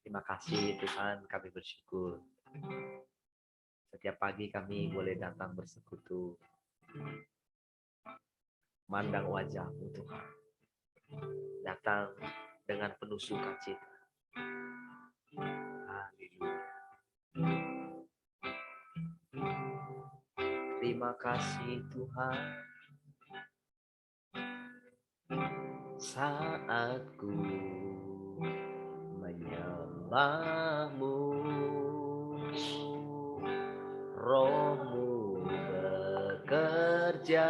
Terima kasih Tuhan, kami bersyukur. Setiap pagi kami boleh datang bersekutu, mandang wajah-Mu Tuhan. Datang dengan penuh sukacita. Haleluya. Terima kasih Tuhan. Saat ku menyembah-Mu, Roh-Mu bekerja.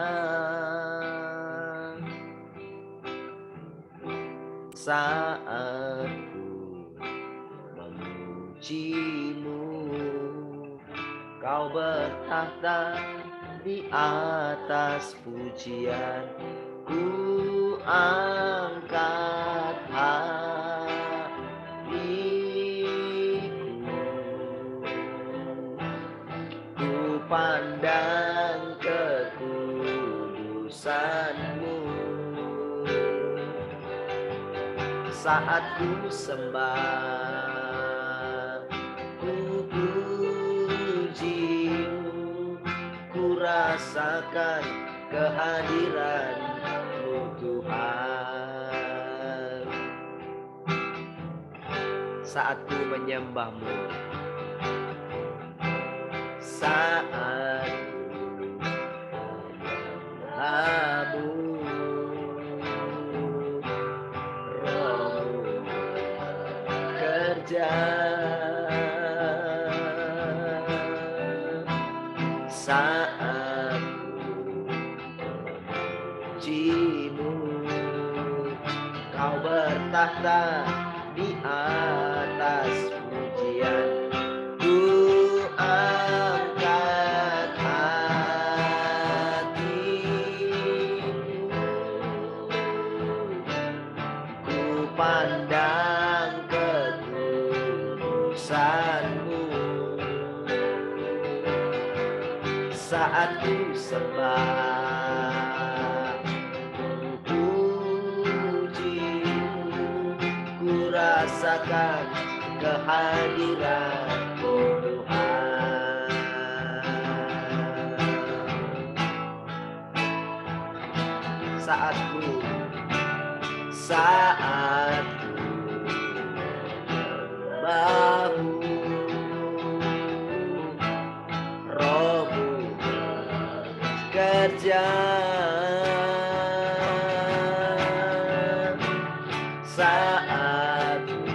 Saat ku memuji-Mu, Kau bertahta di atas pujian. Ku angkat hatiku, ku pandang kekudusan-Mu. Saat ku sembah, ku puji-Mu, ku rasakan kehadiran-Mu Tuhan. Saat ku menyembah-Mu, saat ku menyembah-Mu, Roh-Mu bekerja. Saat ku memuji-Mu, Kau bertahta di atas pujian. Ku angkat hatiku, ku pandang kekudusan-Mu. Saat ku sembah, ku puji-Mu, ku rasakan kehadiran-Mu Tuhan. Saat ku menyembah-Mu, Roh-Mu bekerja. Saat ku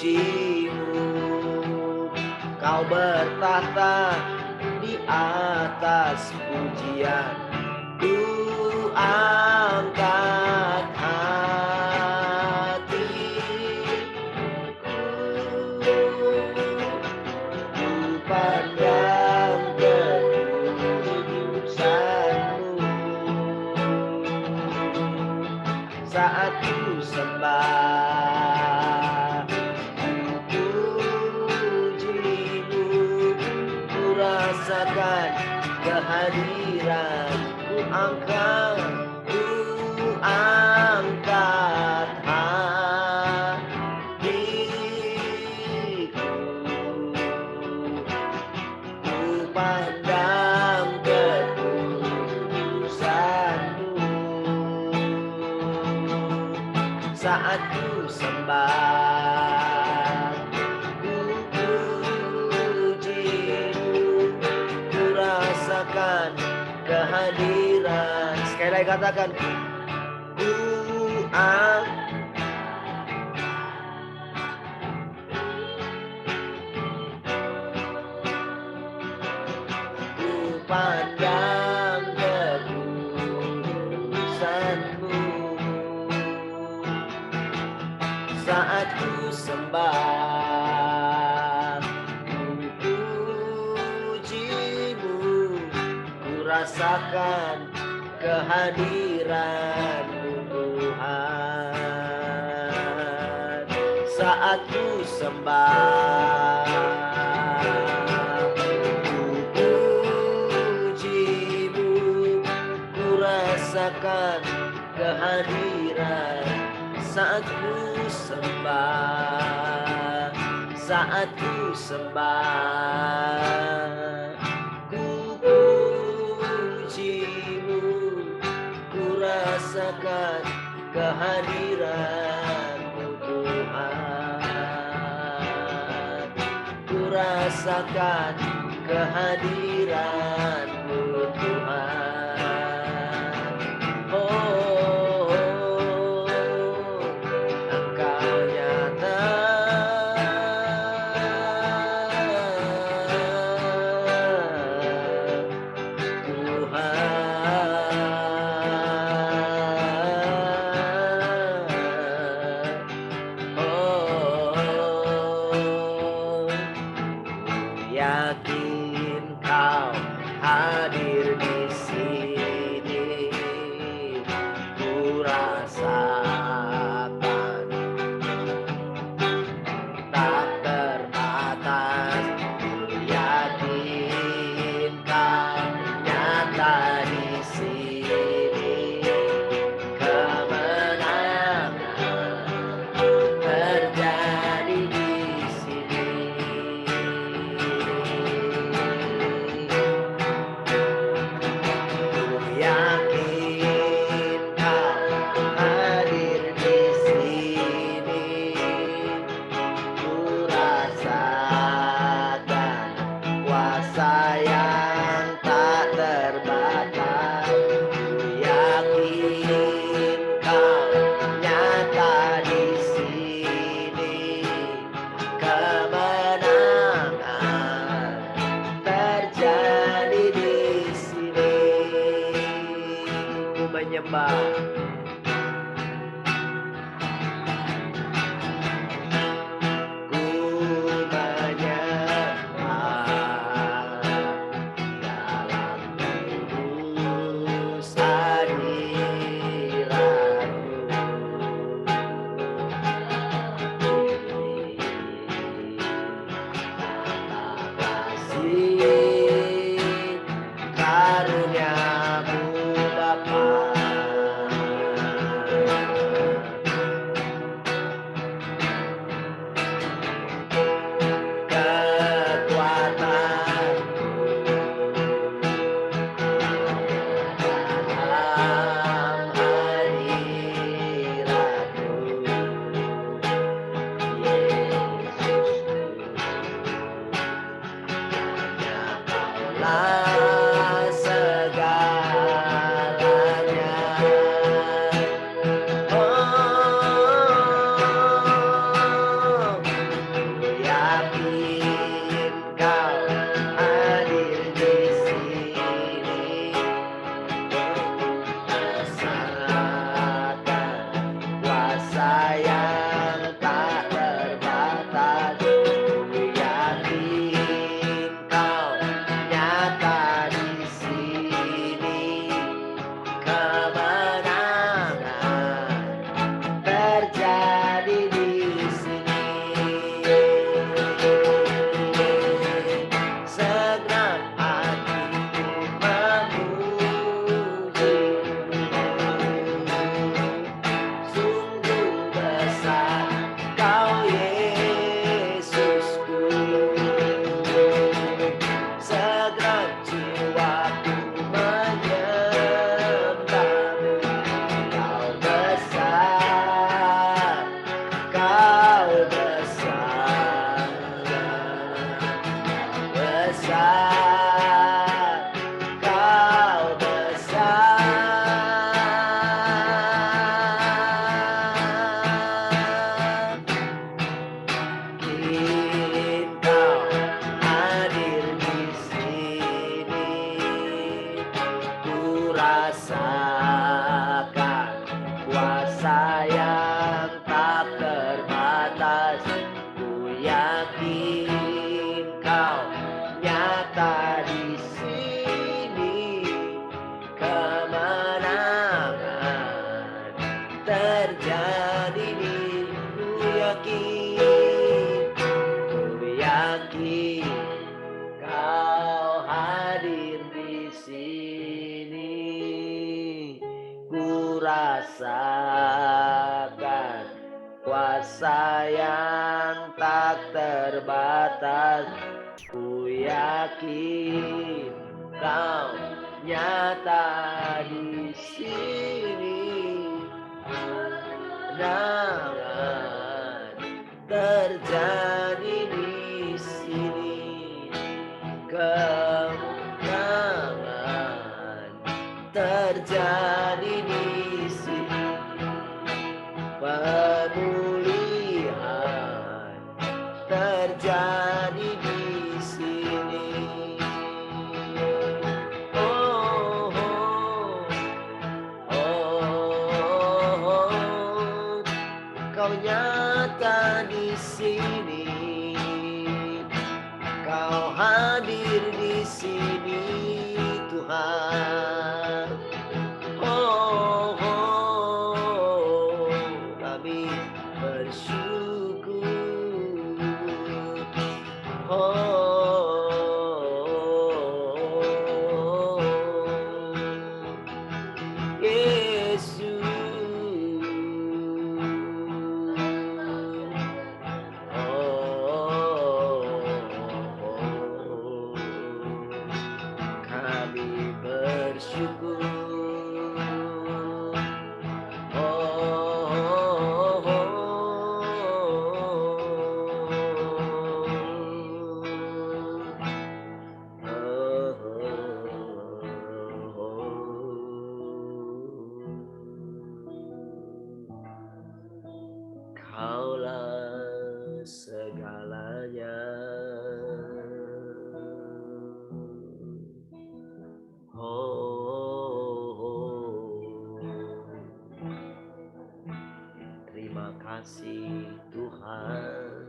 memuji-Mu, Kau bertahta di atas pujian. Ku angkat hatiku, ku pandang kekudusan-Mu. Saat ku sembah, ku puji-Mu, ku rasakan kehadiran. Ku angkat hatiku, ku pandang kekudusan-Mu. Saat ku sembah, ku puji-Mu, ku rasakan kehadiran. Sekali lagi katakan, ku pandang kekudusan-Mu. Saat ku sembah, ku puji-Mu, ku rasakan kehadiran-Mu Tuhan. Saat ku sembah, ku puji-Mu, ku rasakan kehadiran saat ku sembah, saat ku sembah. Ku pujimu, ku rasakan kehadiran-Mu Tuhan. Ku rasakan kehadiran-Mu Tuhan. Oh, Engkau nyata, Tuhan. Oh, yakin Kau hadir di sini, ku rasakan tak terbatas. Ku yakin Kau nyata di sini, kemenangan terjadi di sini. Ku yakin Kau hadir di sini, ku rasakan kuasa yang tak terbatas. Ku yakin Kau nyata di sini, kemenangan terjadi di sini. Ku menyembah, ku menyembah dalam kudus hadirat-Mu. Kasih karunia-Mu Bapa, rasakan kuasa yang tak terbatas. Ku yakin kau nyata di sini. Kemenangan terjadi di sini. Kemenangan terjadi di sini. Pemulihan terjadi di sini. Oh, oh, oh, oh, kau nyata di sini. Kau hadir di sini, Tuhan. Oh, oh, kami bersyukur. Oh, Yesus. Kami bersyukur. Kaulah segalanya. Terima kasih Tuhan,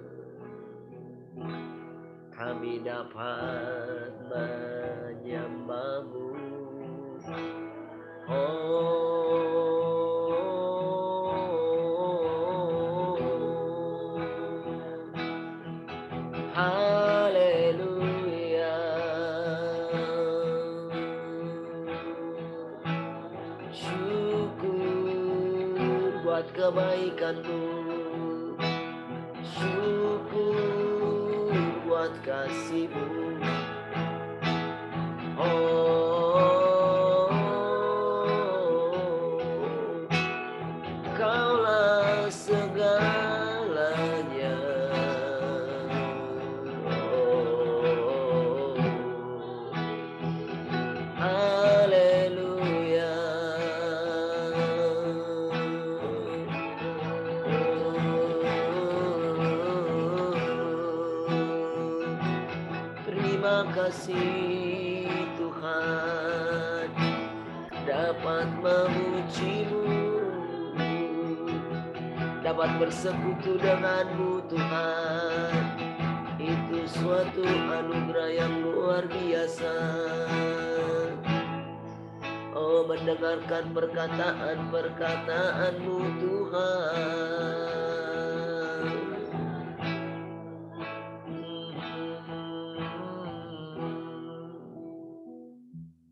kami dapat menyembah-Mu. Haleluya. Syukur buat kebaikan-Mu. Syukur buat kasih-Mu. Kaulah segalanya. Haleluya. Terima kasih Tuhan, dapat memuji-Mu, dapat bersekutu dengan-Mu Tuhan. Itu suatu anugerah yang luar biasa. Oh, mendengarkan perkataan-perkataan-Mu Tuhan.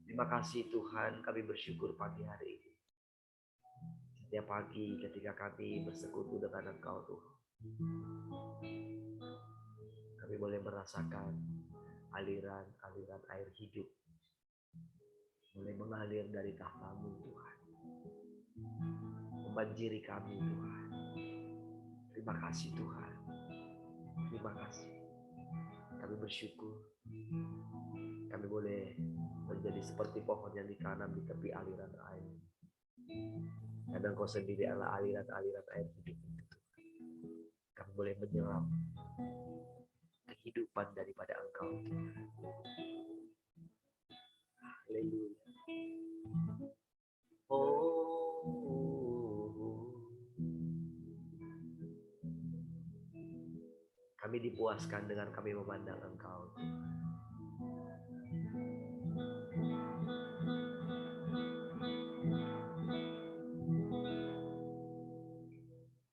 Terima kasih Tuhan, kami bersyukur pagi hari ini. Setiap pagi ketika kami bersekutu dengan Engkau Tuhan, kami boleh merasakan aliran-aliran air hidup mulai mengalir dari tahta-Mu Tuhan, membanjiri kami Tuhan. Terima kasih Tuhan, terima kasih. Kami bersyukur kami boleh menjadi seperti pohon yang ditanam di tepi aliran air. Dan Engkau sendiri adalah aliran-aliran air hidup itu. Kami boleh menyelam kehidupan daripada Engkau. Haleluya. Kami dipuaskan dengan kami memandang Engkau.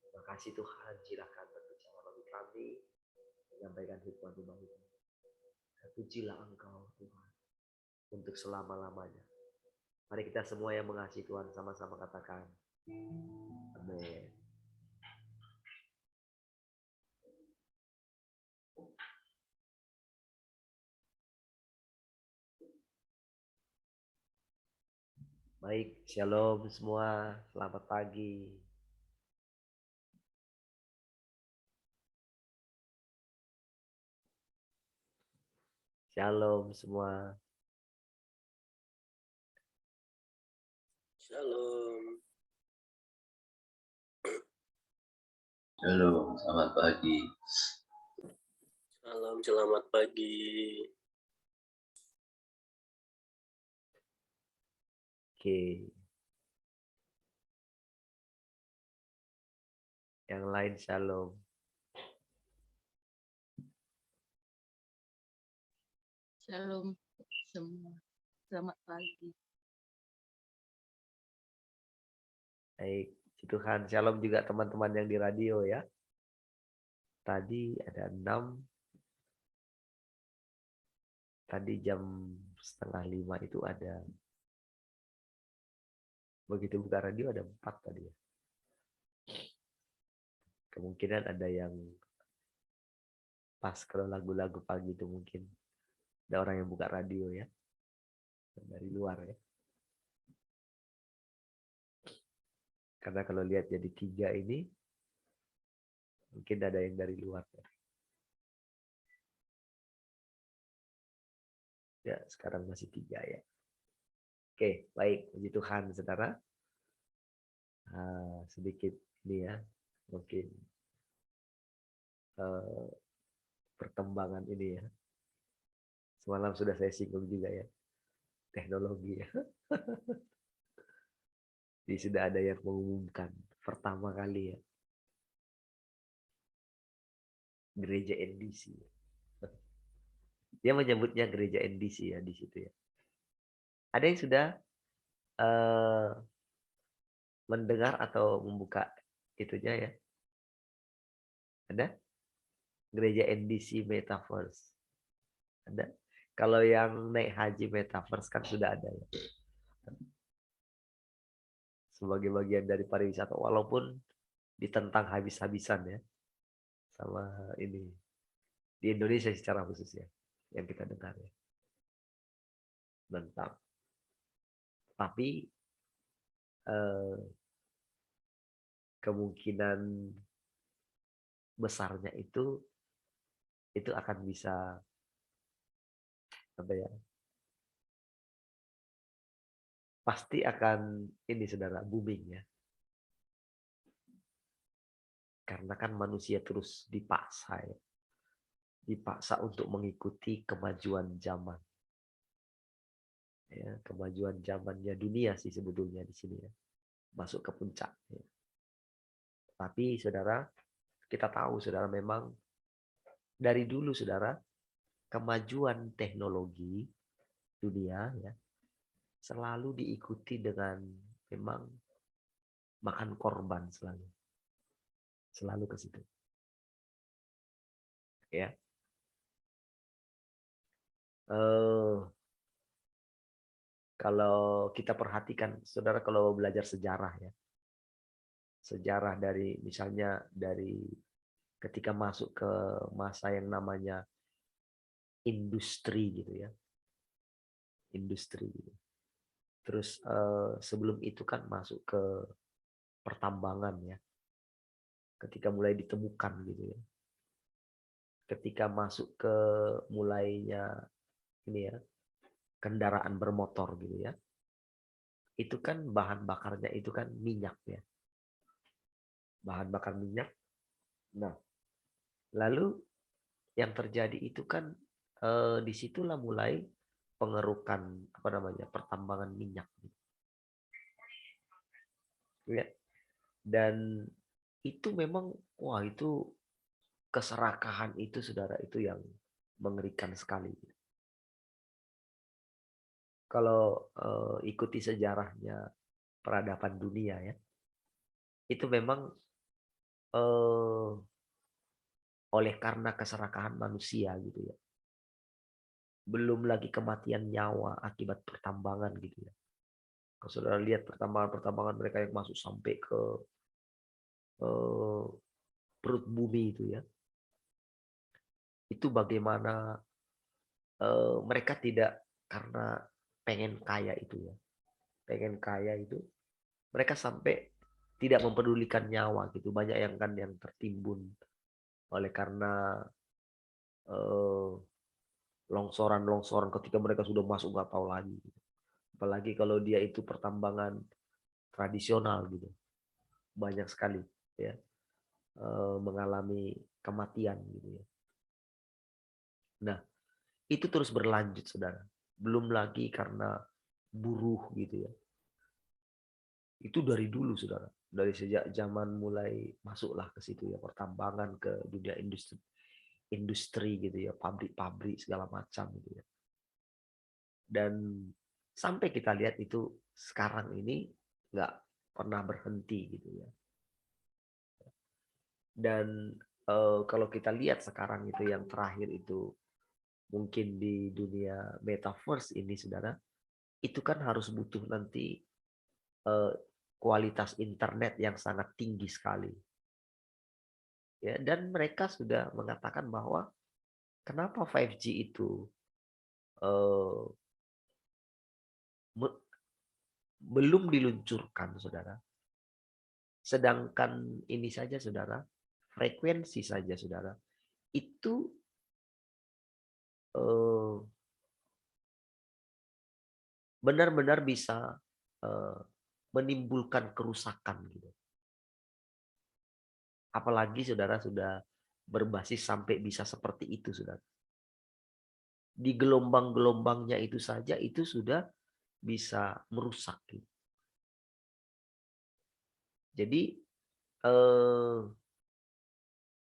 Terima kasih Tuhan, silakan berbicara bagi kami, menyampaikan hikmat-Mu. Pujilah Engkau Tuhan untuk selama-lamanya. Mari kita semua yang mengasihi Tuhan sama-sama katakan Amin. Baik, shalom semua. Selamat pagi. Shalom semua. Shalom. Shalom, selamat pagi. Salam, selamat pagi. Oke. Yang lain shalom. Shalom semua. Selamat pagi. Baik, Tuhan. Shalom juga teman-teman yang di radio ya. Tadi ada 6. Tadi jam 4:30 itu ada. Begitu buka radio ada 4 tadi ya. Kemungkinan ada yang pas kalau lagu-lagu pagi itu mungkin ada orang yang buka radio ya. Dari luar ya. Karena kalau lihat jadi 3 ini mungkin ada yang dari luar ya. Ya, sekarang masih 3 ya. Oke, baik. Puji Tuhan, saudara. Sedikit ini ya, mungkin perkembangan ini ya. Semalam sudah saya singgung juga ya, teknologi ya. Jadi sudah ada yang mengumumkan pertama kali ya, gereja NDC. Dia menyebutnya gereja NDC ya di situ ya. Ada yang sudah mendengar atau membuka itunya ya? Ada? Gereja NDC Metaverse. Ada? Kalau yang naik haji Metaverse kan sudah ada ya. Sebagai bagian dari pariwisata walaupun ditentang habis-habisan ya sama ini di Indonesia secara khusus ya yang kita dengar ya tentang. Tapi kemungkinan besarnya itu akan bisa apa ya, pasti akan ini saudara booming ya, karena kan manusia terus dipaksa untuk mengikuti kemajuan zaman ya, kemajuan zamannya dunia sih sebetulnya di sini ya, masuk ke puncak ya. Tapi saudara, kita tahu saudara memang dari dulu saudara kemajuan teknologi dunia ya selalu diikuti dengan memang makan korban selalu ke situ ya. Kalau kita perhatikan saudara, kalau belajar sejarah ya, sejarah dari misalnya dari ketika masuk ke masa yang namanya industri gitu ya, industri gitu. Terus sebelum itu kan masuk ke pertambangan ya, ketika mulai ditemukan gitu ya, ketika masuk ke mulainya ini ya kendaraan bermotor gitu ya, itu kan bahan bakarnya itu kan minyak ya, bahan bakar minyak. Nah lalu yang terjadi itu kan disitulah mulai pengerukan apa namanya pertambangan minyak ya. Dan itu memang wah itu keserakahan itu saudara itu yang mengerikan sekali. Kalau ikuti sejarahnya peradaban dunia ya, itu memang oleh karena keserakahan manusia gitu ya. Belum lagi kematian nyawa akibat pertambangan gitu ya. Kalau saudara lihat pertambangan-pertambangan mereka yang masuk sampai ke eh, perut bumi itu ya, itu bagaimana mereka tidak karena pengen kaya itu ya, pengen kaya itu mereka sampai tidak mempedulikan nyawa gitu. Banyak yang kan yang tertimbun oleh karena eh, longsoran-longsoran ketika mereka sudah masuk nggak tahu lagi. Apalagi kalau dia itu pertambangan tradisional gitu, banyak sekali ya mengalami kematian gitu ya. Nah, itu terus berlanjut saudara. Belum lagi karena buruh gitu ya. Itu dari dulu saudara. Dari sejak zaman mulai masuklah ke situ ya, pertambangan ke dunia industri gitu ya, pabrik-pabrik segala macam gitu ya. Dan sampai kita lihat itu sekarang ini nggak pernah berhenti gitu ya. Dan kalau kita lihat sekarang itu yang terakhir itu mungkin di dunia metaverse ini saudara, itu kan harus butuh nanti eh, kualitas internet yang sangat tinggi sekali. Ya, dan mereka sudah mengatakan bahwa kenapa 5G itu eh, belum diluncurkan, saudara. Sedangkan ini saja, saudara, frekuensi saja, saudara, itu eh, benar-benar bisa eh, menimbulkan kerusakan gitu. Apalagi saudara sudah berbasis sampai bisa seperti itu, saudara. Di gelombang-gelombangnya itu saja itu sudah bisa merusak. Gitu. Jadi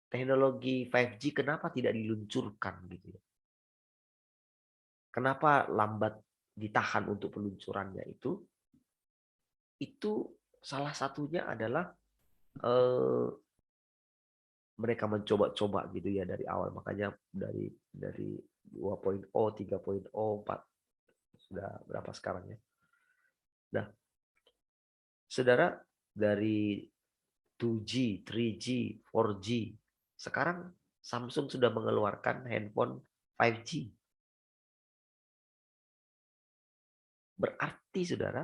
teknologi 5G kenapa tidak diluncurkan gitu ya? Kenapa lambat ditahan untuk peluncurannya itu? Itu salah satunya adalah mereka mencoba-coba gitu ya dari awal. Makanya dari 2.0, 3.0, 4 sudah berapa sekarang ya? Nah, saudara dari 2G, 3G, 4G, sekarang Samsung sudah mengeluarkan handphone 5G. Berarti saudara,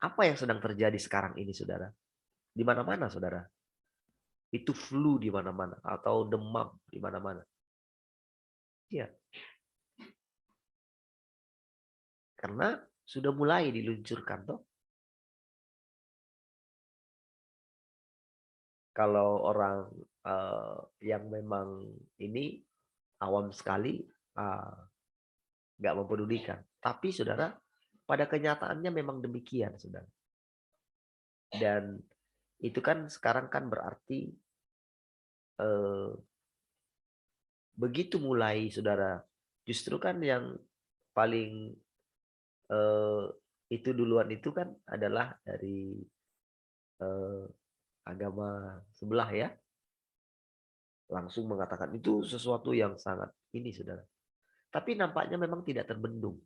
apa yang sedang terjadi sekarang ini saudara? Di mana-mana saudara. Itu flu di mana-mana atau demam di mana-mana. Iya. Karena sudah mulai diluncurkan toh. Kalau orang yang memang ini awam sekali nggak mempedulikan. Tapi saudara, pada kenyataannya memang demikian saudara. Dan itu kan sekarang kan berarti begitu mulai saudara, justru kan yang paling itu duluan itu kan adalah dari agama sebelah ya, langsung mengatakan itu sesuatu yang sangat ini saudara. Tapi nampaknya memang tidak terbendung.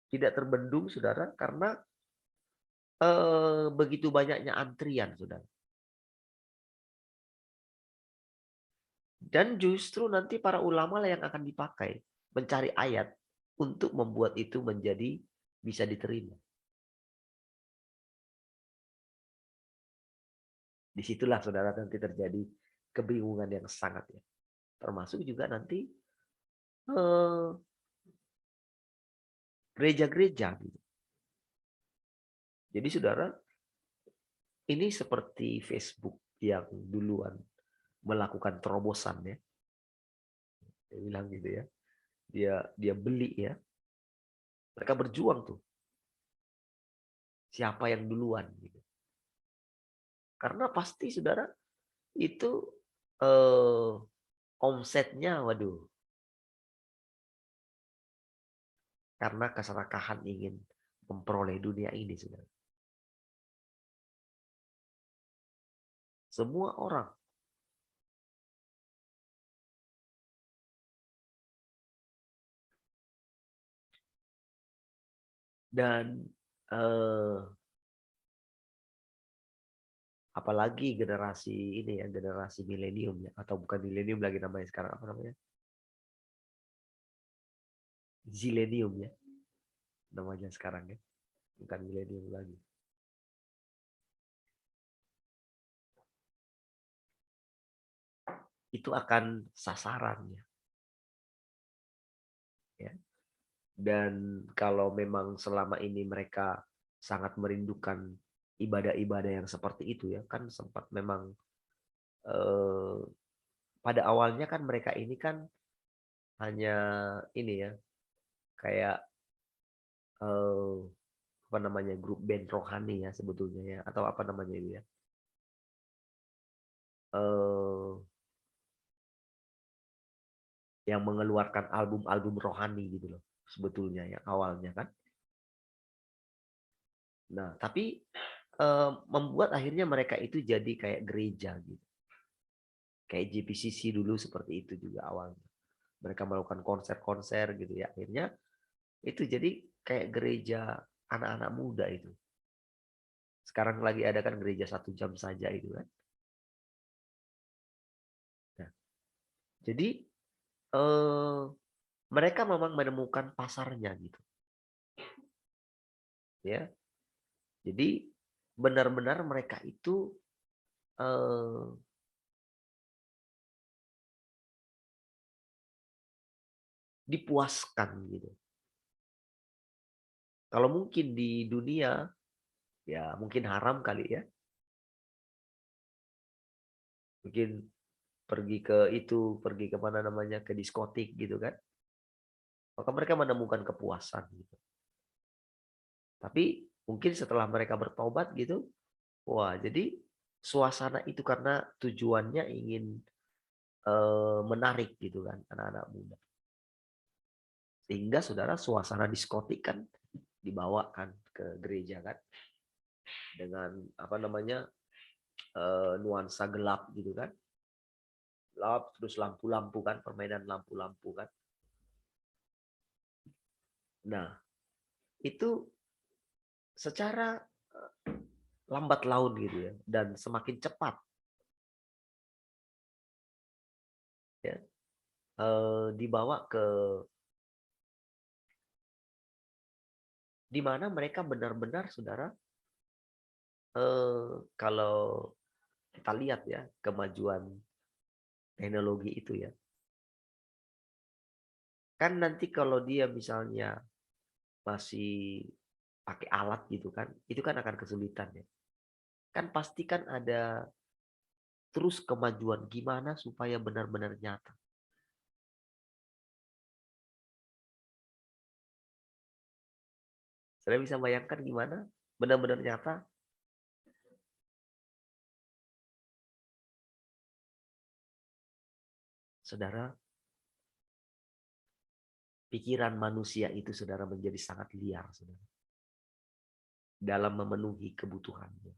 Tidak terbendung saudara karena begitu banyaknya antrian saudara. Dan justru nanti para ulama lah yang akan dipakai mencari ayat untuk membuat itu menjadi bisa diterima. Disitulah saudara nanti terjadi kebingungan yang sangat ya. Termasuk juga nanti gereja-gereja. Gitu. Jadi saudara, ini seperti Facebook yang duluan melakukan terobosan ya. Dia bilang gitu ya. Dia beli ya. Mereka berjuang tuh. Siapa yang duluan gitu. Karena pasti saudara itu omsetnya waduh. Karena keserakahan ingin memperoleh dunia ini saudara. Semua orang Dan apalagi generasi ini ya, generasi milenium ya, atau bukan milenium lagi namanya sekarang, apa namanya? Zilenium ya, namanya sekarang ya, bukan milenium lagi. Itu akan sasarannya ya. Dan kalau memang selama ini mereka sangat merindukan ibadah-ibadah yang seperti itu ya, kan sempat memang eh, pada awalnya kan mereka ini kan hanya ini ya, kayak eh, apa namanya, grup band rohani ya sebetulnya ya, atau apa namanya itu ya, eh, yang mengeluarkan album-album rohani gitu loh sebetulnya ya awalnya kan. Nah tapi membuat akhirnya mereka itu jadi kayak gereja gitu, kayak JPCC dulu seperti itu juga awalnya. Mereka melakukan konser-konser gitu ya, akhirnya itu jadi kayak gereja anak-anak muda itu. Sekarang lagi ada kan gereja 1 jam saja itu kan. Nah, jadi mereka memang menemukan pasarnya gitu ya. Jadi benar-benar mereka itu eh, dipuaskan gitu. Kalau mungkin di dunia ya mungkin haram kali ya. Mungkin pergi ke itu, pergi ke mana namanya, ke diskotik gitu kan. Maka mereka menemukan kepuasan gitu. Tapi mungkin setelah mereka bertobat gitu, wah jadi suasana itu karena tujuannya ingin menarik gitu kan anak-anak muda. Sehingga saudara suasana diskotik kan dibawakan ke gereja kan dengan apa namanya, nuansa gelap gitu kan, gelap terus lampu-lampu kan, permainan lampu-lampu kan. Nah itu secara lambat laun gitu ya, dan semakin cepat ya, dibawa ke di mana mereka benar-benar saudara, kalau kita lihat ya kemajuan teknologi itu ya, kan nanti kalau dia misalnya masih pakai alat gitu kan, itu kan akan kesulitan ya. Kan pasti kan ada terus kemajuan gimana supaya benar-benar nyata. Saya bisa bayangkan gimana benar-benar nyata. Saudara, pikiran manusia itu saudara menjadi sangat liar saudara, dalam memenuhi kebutuhannya.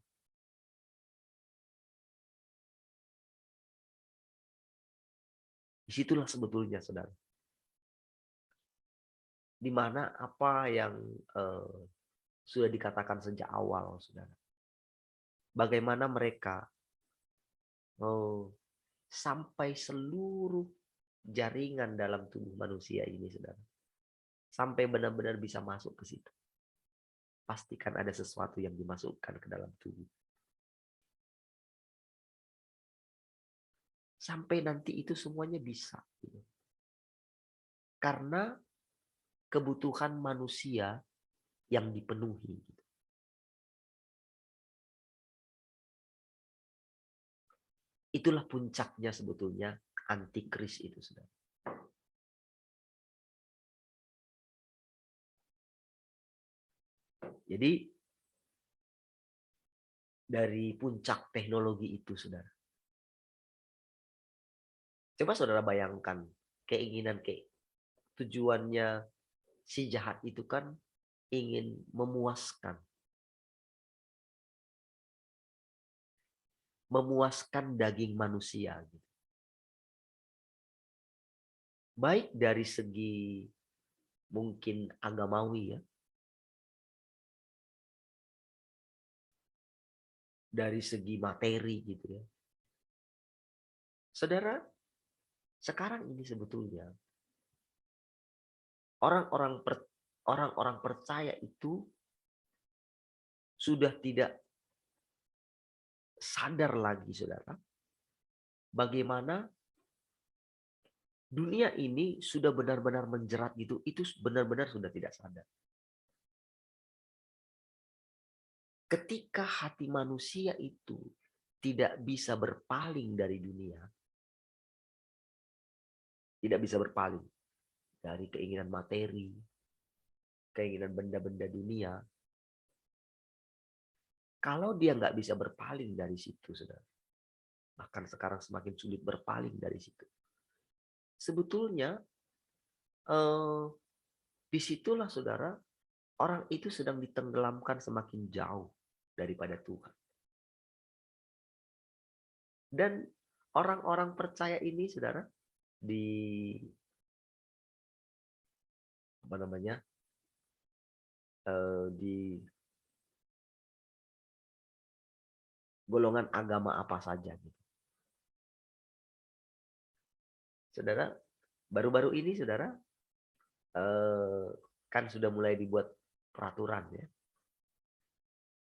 Disitulah sebetulnya saudara, di mana apa yang sudah dikatakan sejak awal saudara. Bagaimana mereka sampai seluruh jaringan dalam tubuh manusia ini saudara, sampai benar-benar bisa masuk ke situ. Pastikan ada sesuatu yang dimasukkan ke dalam tubuh. Sampai nanti itu semuanya bisa. Karena kebutuhan manusia yang dipenuhi. Itulah puncaknya sebetulnya antikris itu saudara. Jadi dari puncak teknologi itu saudara, coba saudara bayangkan keinginan, tujuannya si jahat itu kan ingin memuaskan daging manusia gitu. Baik dari segi mungkin agamawi ya, dari segi materi gitu ya. Saudara, sekarang ini sebetulnya orang-orang percaya itu sudah tidak sadar lagi, saudara, bagaimana dunia ini sudah benar-benar menjerat gitu, itu benar-benar sudah tidak sadar. Ketika hati manusia itu tidak bisa berpaling dari dunia, tidak bisa berpaling dari keinginan materi, keinginan benda-benda dunia, kalau dia nggak bisa berpaling dari situ, saudara, bahkan sekarang semakin sulit berpaling dari situ. Sebetulnya disitulah, saudara, orang itu sedang ditenggelamkan semakin jauh daripada Tuhan. Dan orang-orang percaya ini, saudara, di apa namanya, di golongan agama apa saja gitu. Saudara, baru-baru ini, saudara, kan sudah mulai dibuat peraturan ya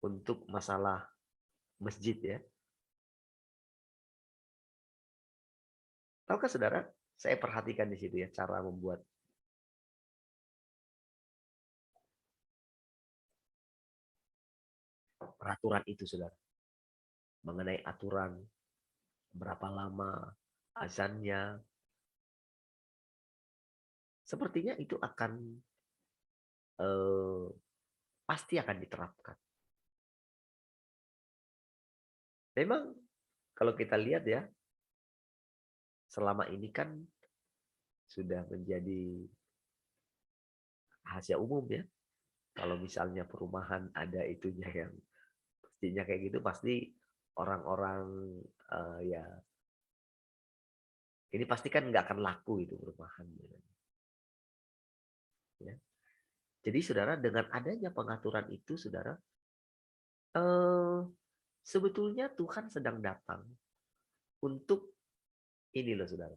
untuk masalah masjid ya. Tahukah saudara, saya perhatikan di situ ya cara membuat peraturan itu, saudara. Mengenai aturan berapa lama azannya. Sepertinya itu akan pasti akan diterapkan. Memang kalau kita lihat ya, selama ini kan sudah menjadi rahasia umum ya. Kalau misalnya perumahan ada itunya yang pastinya kayak gitu, pasti orang-orang ya ini pasti kan nggak akan laku itu perumahan. Ya. Jadi saudara, dengan adanya pengaturan itu, saudara, sebetulnya Tuhan sedang datang untuk ini loh, saudara.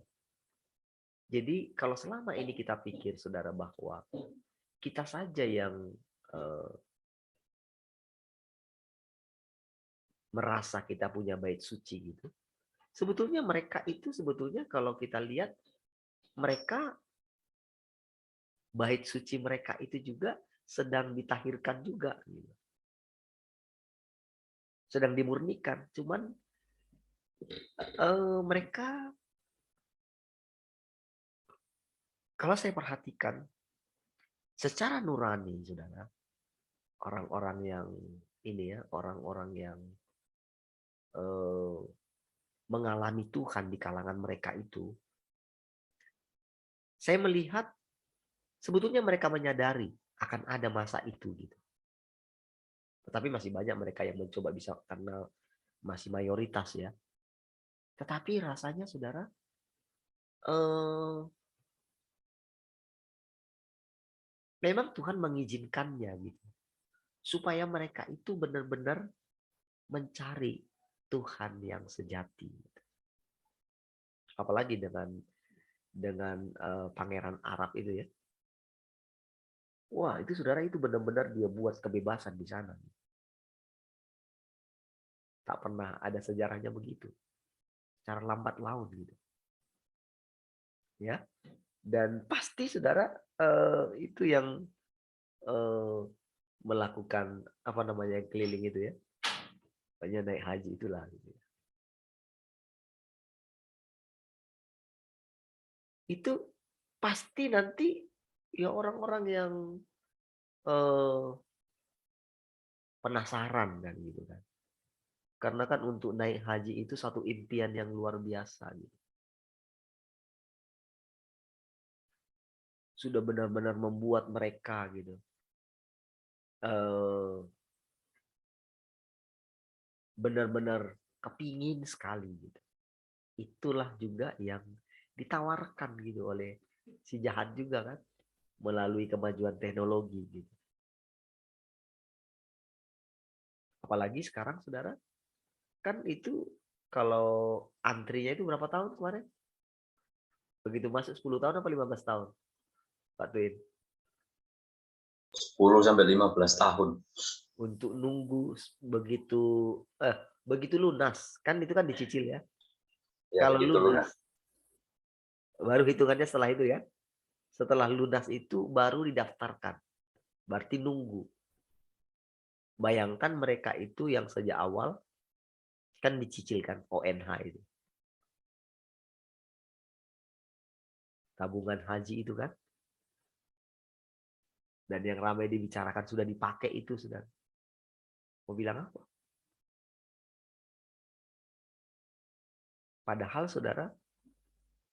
Jadi kalau selama ini kita pikir, saudara, bahwa kita saja yang merasa kita punya bait suci gitu. Sebetulnya mereka itu sebetulnya kalau kita lihat, mereka bait suci mereka itu juga sedang ditahirkan juga gitu. Sedang dimurnikan, cuman mereka, kalau saya perhatikan secara nurani, saudara, orang-orang yang ini ya, orang-orang yang mengalami Tuhan di kalangan mereka itu, saya melihat sebetulnya mereka menyadari akan ada masa itu gitu. Tetapi masih banyak mereka yang mencoba bisa, karena masih mayoritas ya. Tetapi rasanya, saudara, memang Tuhan mengizinkannya gitu, supaya mereka itu benar-benar mencari Tuhan yang sejati. Apalagi dengan pangeran Arab itu ya. Wah, itu saudara, itu benar-benar dia buat kebebasan di sana. Tak pernah ada sejarahnya begitu. Secara lambat laun gitu. Ya. Dan pasti saudara, itu yang melakukan apa namanya, keliling itu ya. Banyak naik haji itulah gitu. Itu pasti nanti ya orang-orang yang penasaran kan gitu kan. Karena kan untuk naik haji itu satu impian yang luar biasa gitu. Sudah benar-benar membuat mereka gitu benar-benar kepingin sekali gitu. Itulah juga yang ditawarkan gitu oleh si jahat juga kan, melalui kemajuan teknologi gitu. Apalagi sekarang, saudara, Kan itu kalau antrinya itu berapa tahun kemarin? Begitu masuk 10 tahun apa 15 tahun? Pak Twin. 10 sampai 15 tahun. Untuk nunggu begitu lunas. Kan itu kan dicicil ya. Ya, Kalau begitu lunas, baru hitungannya setelah itu ya. Setelah lunas itu baru didaftarkan. Berarti nunggu. Bayangkan mereka itu yang sejak awal kan dicicilkan ONH itu. Tabungan haji itu kan. Dan yang ramai dibicarakan sudah dipakai itu sudah. Mau bilang apa? Padahal saudara,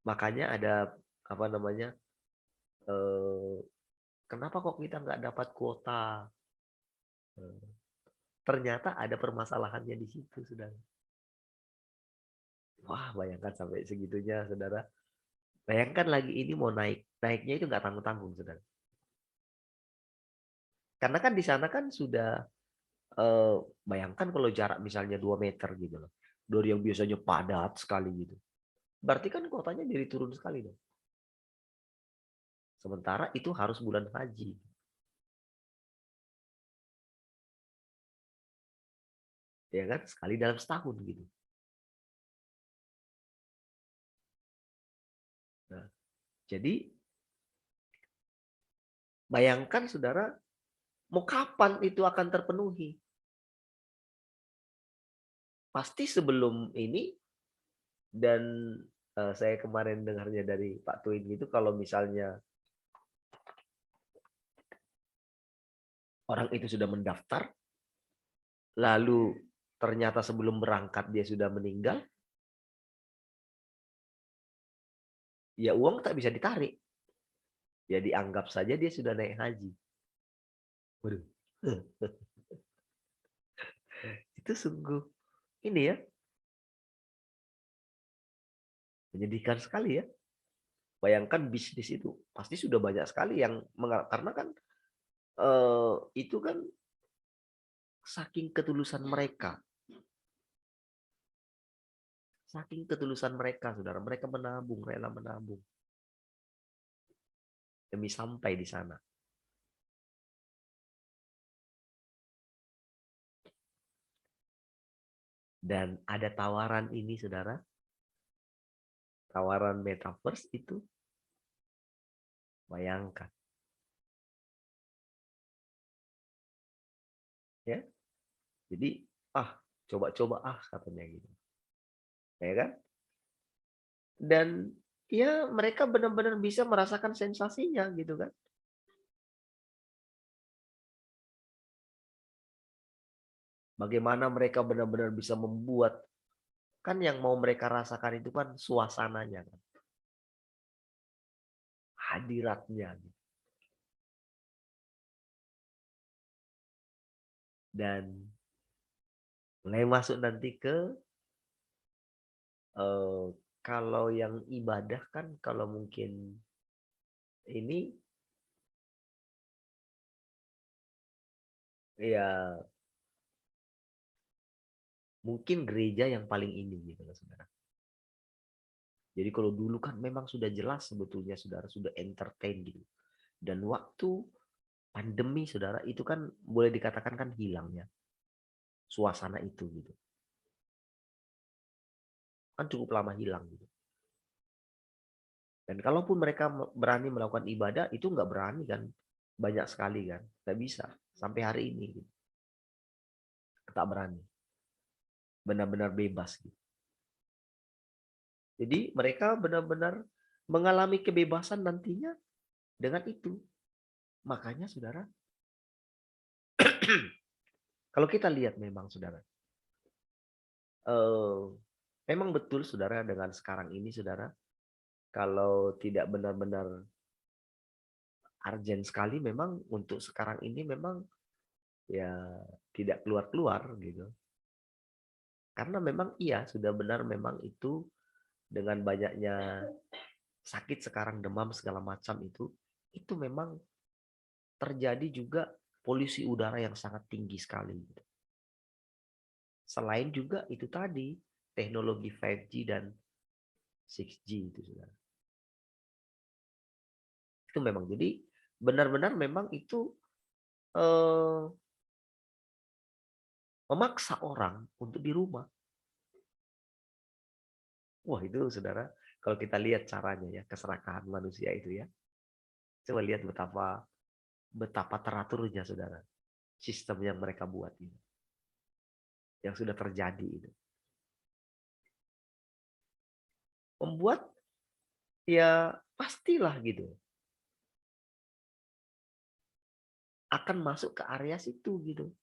makanya ada apa namanya? Kenapa kok kita nggak dapat kuota? Ternyata ada permasalahannya di situ, saudara. Wah, bayangkan sampai segitunya, saudara. Bayangkan lagi ini mau naik. Naiknya itu nggak tanggung-tanggung, saudara. Karena kan di sana kan sudah, bayangkan kalau jarak misalnya 2 meter gitu loh. Dari yang biasanya padat sekali gitu. Berarti kan kuotanya jadi turun sekali dong. Sementara itu harus bulan haji. Ya kan? Sekali dalam setahun gitu. Nah, jadi bayangkan saudara, mau kapan itu akan terpenuhi? Pasti sebelum ini, dan saya kemarin dengarnya dari Pak Twin gitu, kalau misalnya orang itu sudah mendaftar, lalu ternyata sebelum berangkat dia sudah meninggal, ya uang tak bisa ditarik. Ya dianggap saja dia sudah naik haji. Waduh. Itu sungguh ini ya. Menyedihkan sekali ya. Bayangkan bisnis itu pasti sudah banyak sekali yang karena kan itu kan saking ketulusan mereka. Saking ketulusan mereka, saudara. Mereka menabung, rela menabung. Demi sampai di sana. Dan ada tawaran ini, saudara. Tawaran metaverse itu. Bayangkan. Ya. Jadi, coba-coba katanya gitu. Ya kan? Dan ya mereka benar-benar bisa merasakan sensasinya gitu kan. Bagaimana mereka benar-benar bisa membuat, kan yang mau mereka rasakan itu kan suasananya kan. Hadiratnya. Dan mulai masuk nanti ke kalau yang ibadah kan, kalau mungkin ini ya mungkin gereja yang paling ini gitu loh, saudara. Jadi kalau dulu kan memang sudah jelas sebetulnya saudara sudah entertain gitu. Dan waktu pandemi saudara itu kan boleh dikatakan kan hilangnya suasana itu gitu. Kan cukup lama hilang gitu. Dan kalaupun mereka berani melakukan ibadah, itu nggak berani kan. Banyak sekali kan. Nggak bisa. Sampai hari ini gitu. Tak berani. Benar-benar bebas gitu. Jadi mereka benar-benar mengalami kebebasan nantinya dengan itu. Makanya saudara, kalau kita lihat memang saudara, memang betul saudara dengan sekarang ini saudara, kalau tidak benar-benar urgent sekali memang untuk sekarang ini memang ya tidak keluar-keluar gitu. Karena memang iya sudah benar memang itu dengan banyaknya sakit sekarang, demam segala macam itu memang terjadi juga polusi udara yang sangat tinggi sekali gitu. Selain juga itu tadi teknologi 5G dan 6G itu saudara. Itu memang jadi benar-benar memang itu memaksa orang untuk di rumah. Wah itu saudara, kalau kita lihat caranya ya, keserakahan manusia itu ya. Coba lihat betapa teraturnya saudara. Sistem yang mereka buat ini. Yang sudah terjadi itu. Membuat ya pastilah gitu. Akan masuk ke area situ gitu.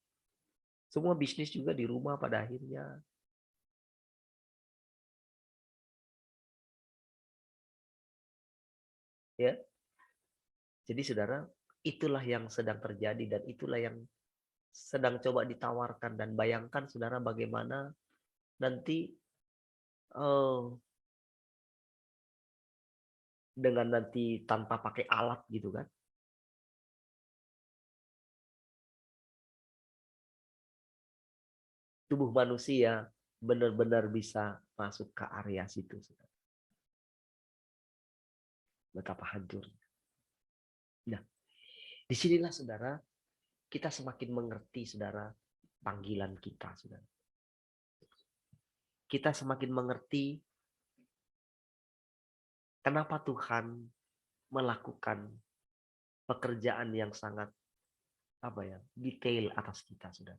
Semua bisnis juga di rumah pada akhirnya. Ya. Jadi saudara, itulah yang sedang terjadi dan itulah yang sedang coba ditawarkan, dan bayangkan saudara bagaimana nanti dengan nanti tanpa pakai alat gitu kan. Tubuh manusia benar-benar bisa masuk ke area situ. Saudara. Betapa hancurnya. Nah, disinilah saudara, kita semakin mengerti saudara panggilan kita saudara. Kita semakin mengerti kenapa Tuhan melakukan pekerjaan yang sangat detail atas kita saudara.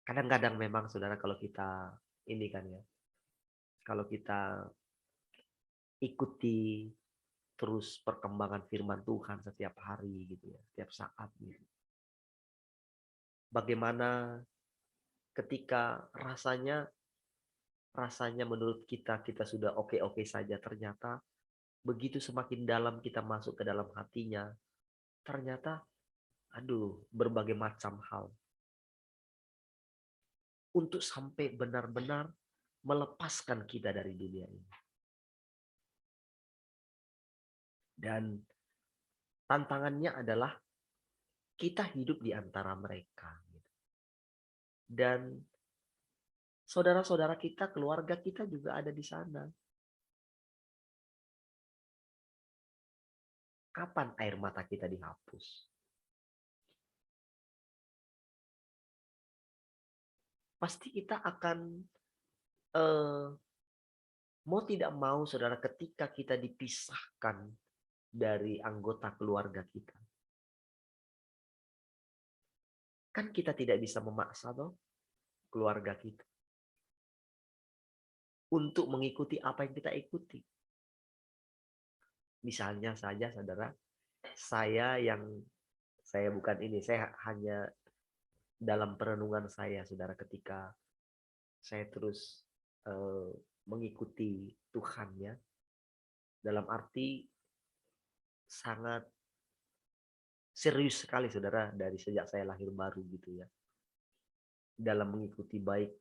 Kadang-kadang memang saudara kalau kita ini kan ya, kalau kita ikuti terus perkembangan firman Tuhan setiap hari gitu ya, setiap saat gitu. Bagaimana ketika rasanya menurut kita sudah oke-oke saja, ternyata begitu semakin dalam kita masuk ke dalam hatinya, ternyata berbagai macam hal untuk sampai benar-benar melepaskan kita dari dunia ini. Dan tantangannya adalah kita hidup di antara mereka. Dan saudara-saudara kita, keluarga kita juga ada di sana. Kapan air mata kita dihapus? Pasti kita akan mau tidak mau saudara, ketika kita dipisahkan dari anggota keluarga kita. Kan kita tidak bisa memaksa keluarga kita untuk mengikuti apa yang kita ikuti. Misalnya saja saudara, saya bukan ini, saya hanya dalam perenungan saya saudara, ketika saya terus mengikuti Tuhan ya, dalam arti sangat serius sekali saudara, dari sejak saya lahir baru gitu ya, dalam mengikuti baik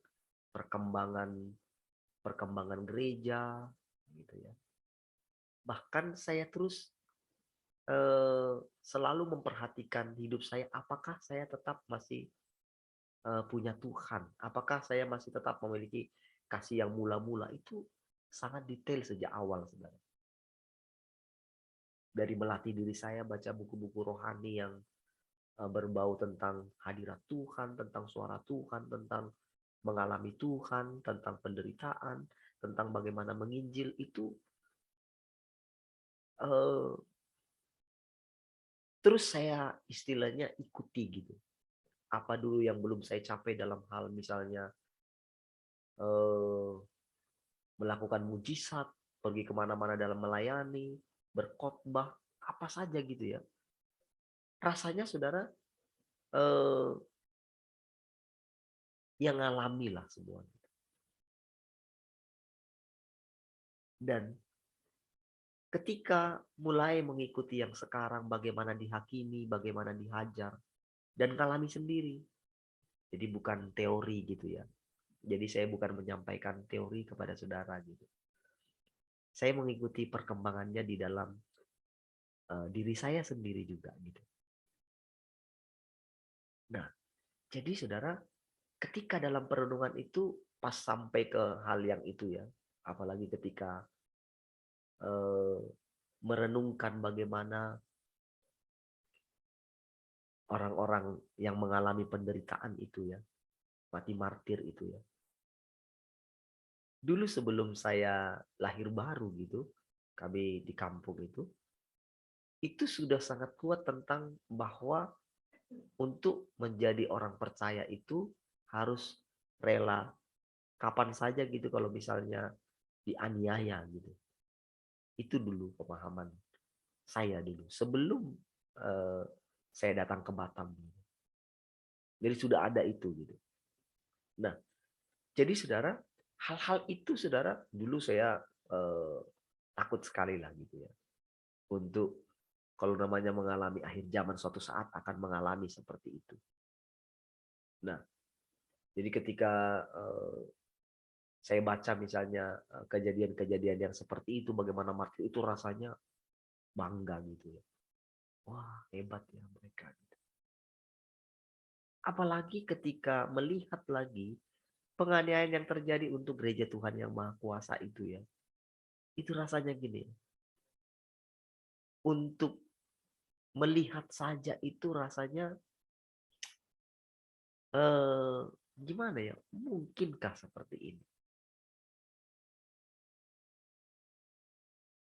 perkembangan gereja gitu ya. Bahkan saya terus selalu memperhatikan hidup saya, apakah saya tetap masih punya Tuhan, apakah saya masih tetap memiliki kasih yang mula-mula. Itu sangat detail sejak awal saudara. Dari melatih diri saya baca buku-buku rohani yang berbau tentang hadirat Tuhan, tentang suara Tuhan, tentang mengalami Tuhan, tentang penderitaan, tentang bagaimana menginjil, itu terus saya istilahnya ikuti gitu. Apa dulu yang belum saya capai dalam hal misalnya melakukan mujizat, pergi kemana-mana dalam melayani, berkhotbah, apa saja gitu ya. Rasanya saudara yang ngalami lah semuanya. Dan ketika mulai mengikuti yang sekarang, bagaimana dihakimi, bagaimana dihajar, dan ngalami sendiri. Jadi bukan teori gitu ya. Jadi saya bukan menyampaikan teori kepada saudara gitu. Saya mengikuti perkembangannya di dalam diri saya sendiri juga gitu. Nah, jadi saudara, ketika dalam perenungan itu pas sampai ke hal yang itu ya, apalagi ketika merenungkan bagaimana orang-orang yang mengalami penderitaan itu ya, mati martir itu ya. Dulu sebelum saya lahir baru gitu, kami di kampung itu sudah sangat kuat tentang bahwa untuk menjadi orang percaya itu harus rela kapan saja gitu kalau misalnya dianiaya gitu. Itu dulu pemahaman saya dulu sebelum saya datang ke Batam. Jadi sudah ada itu gitu. Nah, jadi saudara, hal-hal itu saudara dulu saya takut sekali lah gitu ya. Untuk kalau namanya mengalami akhir zaman suatu saat akan mengalami seperti itu. Nah, jadi ketika saya baca misalnya kejadian-kejadian yang seperti itu, bagaimana martir itu rasanya bangga gitu ya. Wah, hebat ya mereka. Apalagi ketika melihat lagi penganiayaan yang terjadi untuk gereja Tuhan yang Maha Kuasa itu ya. Itu rasanya gini. Untuk melihat saja itu rasanya gimana ya? Mungkinkah seperti ini?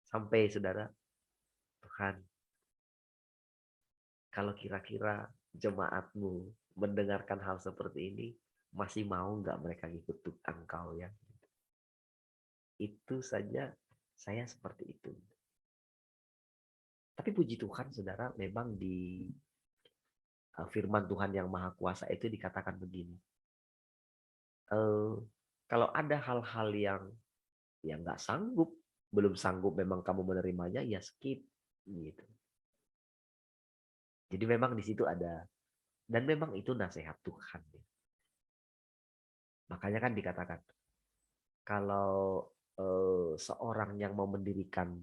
Sampai saudara, Tuhan, kalau kira-kira jemaatmu mendengarkan hal seperti ini, masih mau nggak mereka ikut engkau ya? Itu saja saya seperti itu. Tapi puji Tuhan, saudara, memang di firman Tuhan yang Maha Kuasa itu dikatakan begini. Kalau ada hal-hal yang nggak sanggup, belum sanggup memang kamu menerimanya, ya skip gitu. Jadi memang di situ ada, dan memang itu nasihat Tuhan. Makanya kan dikatakan, kalau seorang yang mau mendirikan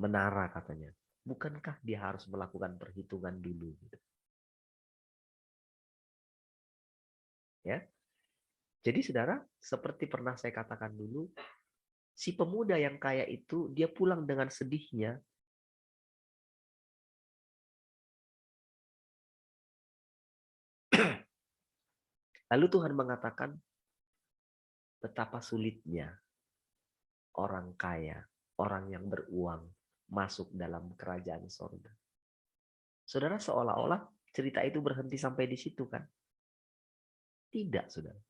menara katanya, bukankah dia harus melakukan perhitungan dulu? Gitu. Ya, jadi saudara, seperti pernah saya katakan dulu, si pemuda yang kaya itu dia pulang dengan sedihnya. Lalu Tuhan mengatakan, betapa sulitnya orang kaya, orang yang beruang masuk dalam kerajaan sorga. Saudara, seolah-olah cerita itu berhenti sampai di situ kan? Tidak, saudara.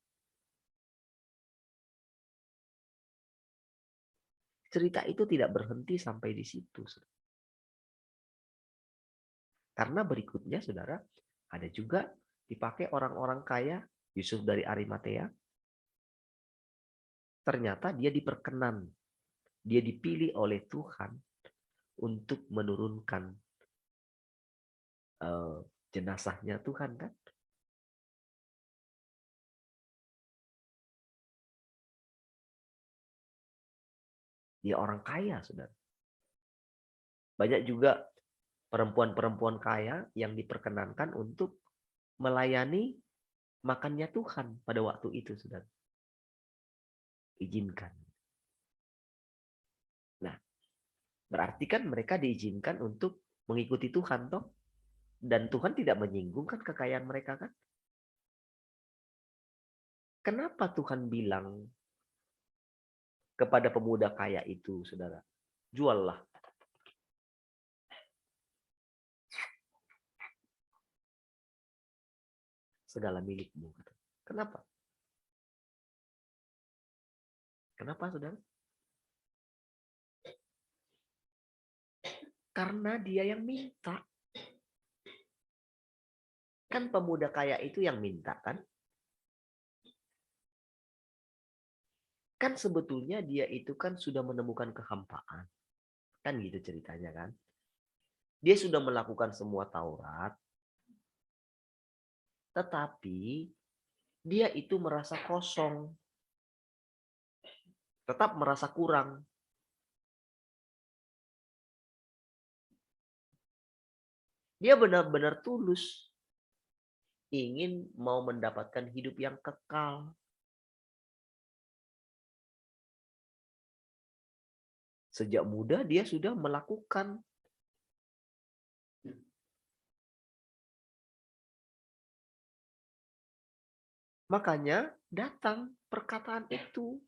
Cerita itu tidak berhenti sampai di situ. Saudara. Karena berikutnya, saudara, ada juga dipakai orang-orang kaya, Yusuf dari Arimatea. Ternyata dia diperkenan. Dia dipilih oleh Tuhan untuk menurunkan jenazahnya Tuhan kan. Dia orang kaya, saudara. Banyak juga perempuan-perempuan kaya yang diperkenankan untuk melayani makannya Tuhan pada waktu itu, saudara. Izinkan. Nah, berarti kan mereka diizinkan untuk mengikuti Tuhan, toh? Dan Tuhan tidak menyinggungkan kekayaan mereka, kan? Kenapa Tuhan bilang kepada pemuda kaya itu, saudara, juallah segala milikmu. Kenapa? Kenapa, saudara? Karena dia yang minta. Kan pemuda kaya itu yang minta, kan? Kan sebetulnya dia itu kan sudah menemukan kehampaan. Kan gitu ceritanya kan. Dia sudah melakukan semua Taurat. Tetapi dia itu merasa kosong. Tetap merasa kurang. Dia benar-benar tulus. ingin mau mendapatkan hidup yang kekal. Sejak muda dia sudah melakukan. Makanya datang perkataan itu.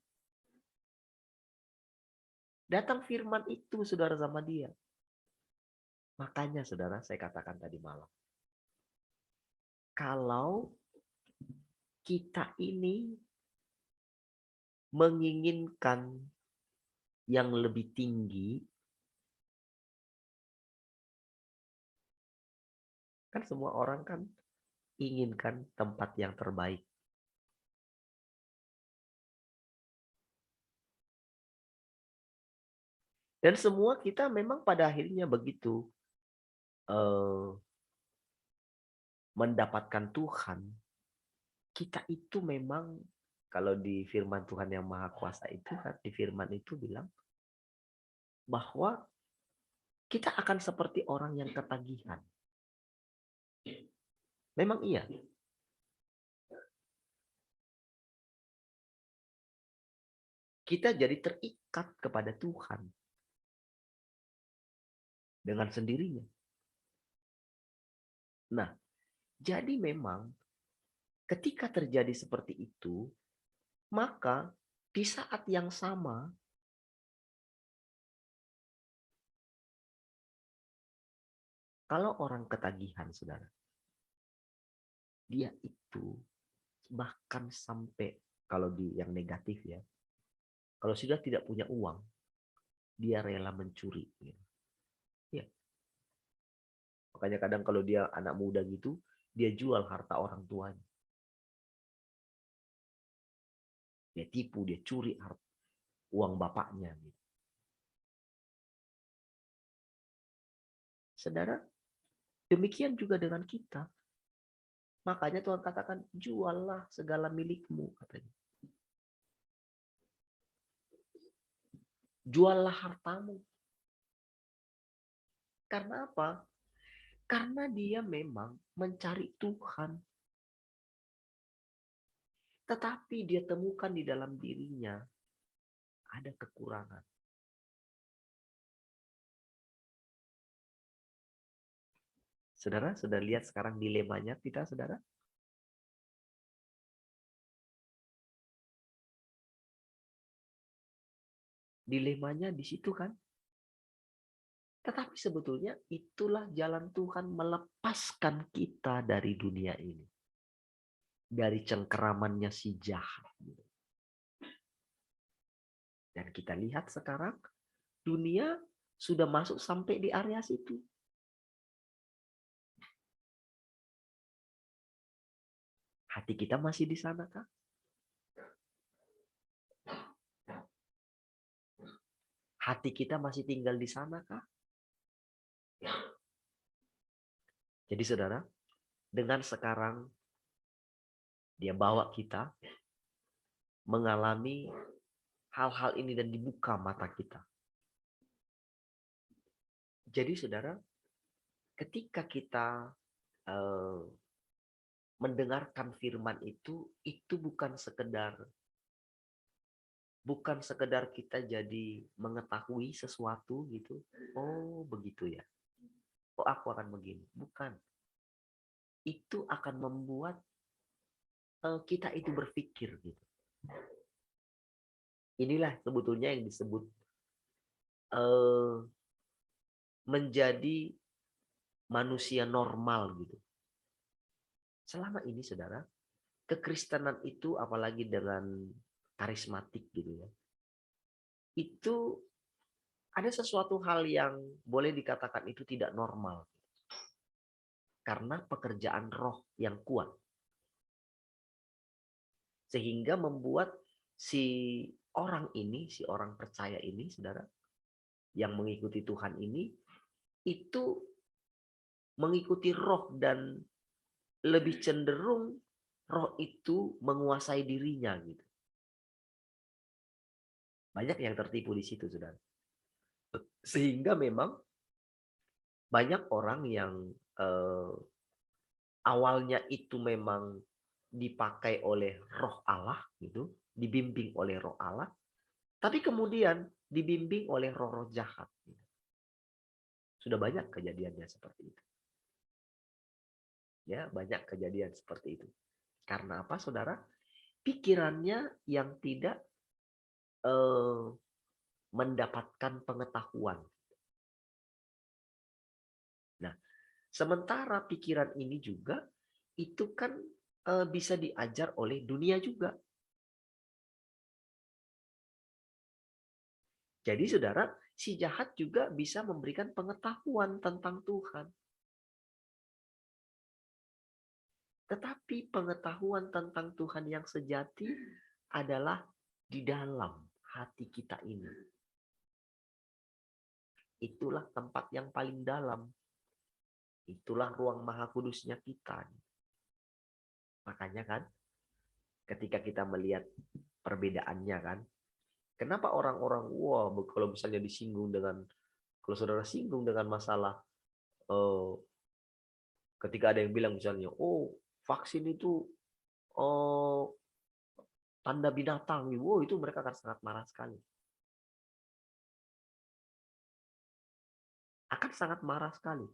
Datang firman itu, saudara, sama dia. Makanya, saudara, saya katakan tadi malam. Kalau kita ini menginginkan yang lebih tinggi, kan semua orang kan inginkan tempat yang terbaik. Dan semua kita memang pada akhirnya begitu mendapatkan Tuhan. Kita itu memang, kalau di firman Tuhan yang Maha Kuasa itu, di firman itu bilang bahwa kita akan seperti orang yang ketagihan. Memang iya. Kita jadi terikat kepada Tuhan dengan sendirinya. Nah, jadi memang ketika terjadi seperti itu, maka di saat yang sama kalau orang ketagihan, saudara, dia itu bahkan sampai, kalau di yang negatif ya, kalau sudah tidak punya uang, dia rela mencuri. Ya. Makanya kadang kalau dia anak muda gitu, dia jual harta orang tuanya. Dia tipu, dia curi uang bapaknya. Saudara, demikian juga dengan kita. Makanya Tuhan katakan, juallah segala milikmu, katanya. Juallah hartamu. Karena apa? Karena dia memang mencari Tuhan. Tetapi dia temukan di dalam dirinya ada kekurangan. Saudara, sudah lihat sekarang dilemanya kita, saudara? Dilemanya di situ kan? Tetapi sebetulnya itulah jalan Tuhan melepaskan kita dari dunia ini. Dari cengkeramannya si jahat. Dan kita lihat sekarang dunia sudah masuk sampai di area situ. Hati kita masih di sana kah? Hati kita masih tinggal di sana kah? Jadi saudara, dengan sekarang dia bawa kita mengalami hal-hal ini dan dibuka mata kita. Jadi saudara, ketika kita mendengarkan firman itu bukan sekedar kita jadi mengetahui sesuatu gitu. Oh, begitu ya. Oh, aku akan begini. Bukan. Itu akan membuat kita itu berpikir gitu. Inilah sebetulnya yang disebut menjadi manusia normal gitu. Selama ini saudara, kekristenan itu apalagi dengan karismatik gitu ya. Itu ada sesuatu hal yang boleh dikatakan itu tidak normal. Karena pekerjaan roh yang kuat. Sehingga membuat si orang ini, si orang percaya ini, saudara, yang mengikuti Tuhan ini, itu mengikuti roh dan lebih cenderung roh itu menguasai dirinya gitu. Banyak yang tertipu di situ, saudara. Sehingga memang banyak orang yang awalnya itu memang dipakai oleh Roh Allah gitu, dibimbing oleh Roh Allah, tapi kemudian dibimbing oleh roh-roh jahat. Sudah banyak kejadiannya seperti itu. Ya, banyak kejadian seperti itu. Karena apa, Saudara? Pikirannya yang tidak mendapatkan pengetahuan. Nah, sementara pikiran ini juga itu kan bisa diajar oleh dunia juga. Jadi Saudara, si jahat juga bisa memberikan pengetahuan tentang Tuhan. Tetapi pengetahuan tentang Tuhan yang sejati adalah di dalam hati kita ini. Itulah tempat yang paling dalam. Itulah ruang maha kudusnya kita. Makanya kan, ketika kita melihat perbedaannya kan, kenapa orang-orang, wah kalau misalnya disinggung dengan, kalau saudara singgung dengan masalah, ketika ada yang bilang misalnya, oh vaksin itu tanda binatang, wow itu mereka akan sangat marah sekali. Akan sangat marah sekali.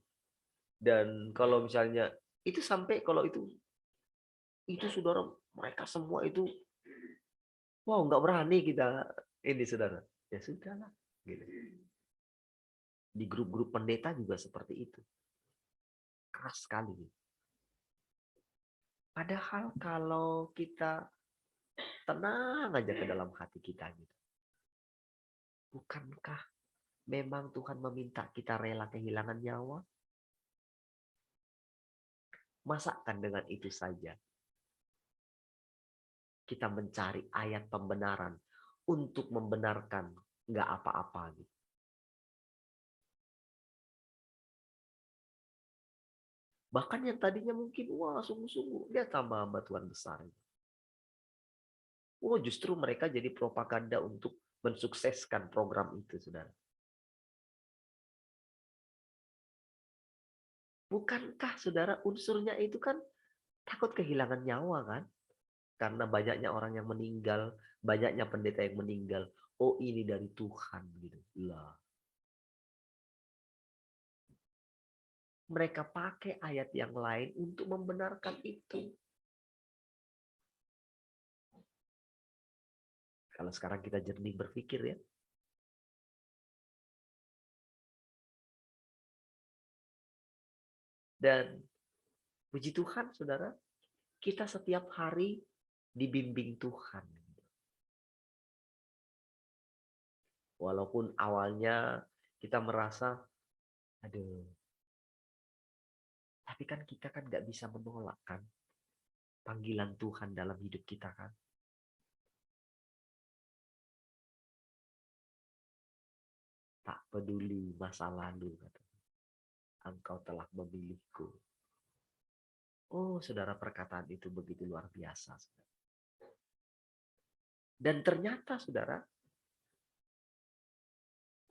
Dan kalau misalnya itu sampai kalau itu saudara, mereka semua itu, wow nggak berani kita ini saudara. Ya sudahlah. Gitu. Di grup-grup pendeta juga seperti itu. Keras sekali. Padahal kalau kita tenang aja ke dalam hati kita gitu. Bukankah memang Tuhan meminta kita rela kehilangan nyawa? Masakan dengan itu saja kita mencari ayat pembenaran untuk membenarkan nggak apa-apa gitu. Bahkan yang tadinya mungkin wah sungguh-sungguh dia tambah hamba Tuhan besar. Oh justru mereka jadi propaganda untuk mensukseskan program itu, saudara. Bukankah saudara unsurnya itu kan takut kehilangan nyawa kan? Karena banyaknya orang yang meninggal, banyaknya pendeta yang meninggal. Oh ini dari Tuhan gitu. Lah. Mereka pakai ayat yang lain untuk membenarkan itu. Kalau sekarang kita jernih berpikir ya. Dan puji Tuhan saudara, kita setiap hari dibimbing Tuhan. Walaupun awalnya kita merasa, aduh, tapi kan kita kan nggak bisa menolak kan panggilan Tuhan dalam hidup kita kan. Tak peduli masa lalu, kata. Engkau telah memilihku. Oh, saudara, perkataan itu begitu luar biasa. Saudara. Dan ternyata, saudara,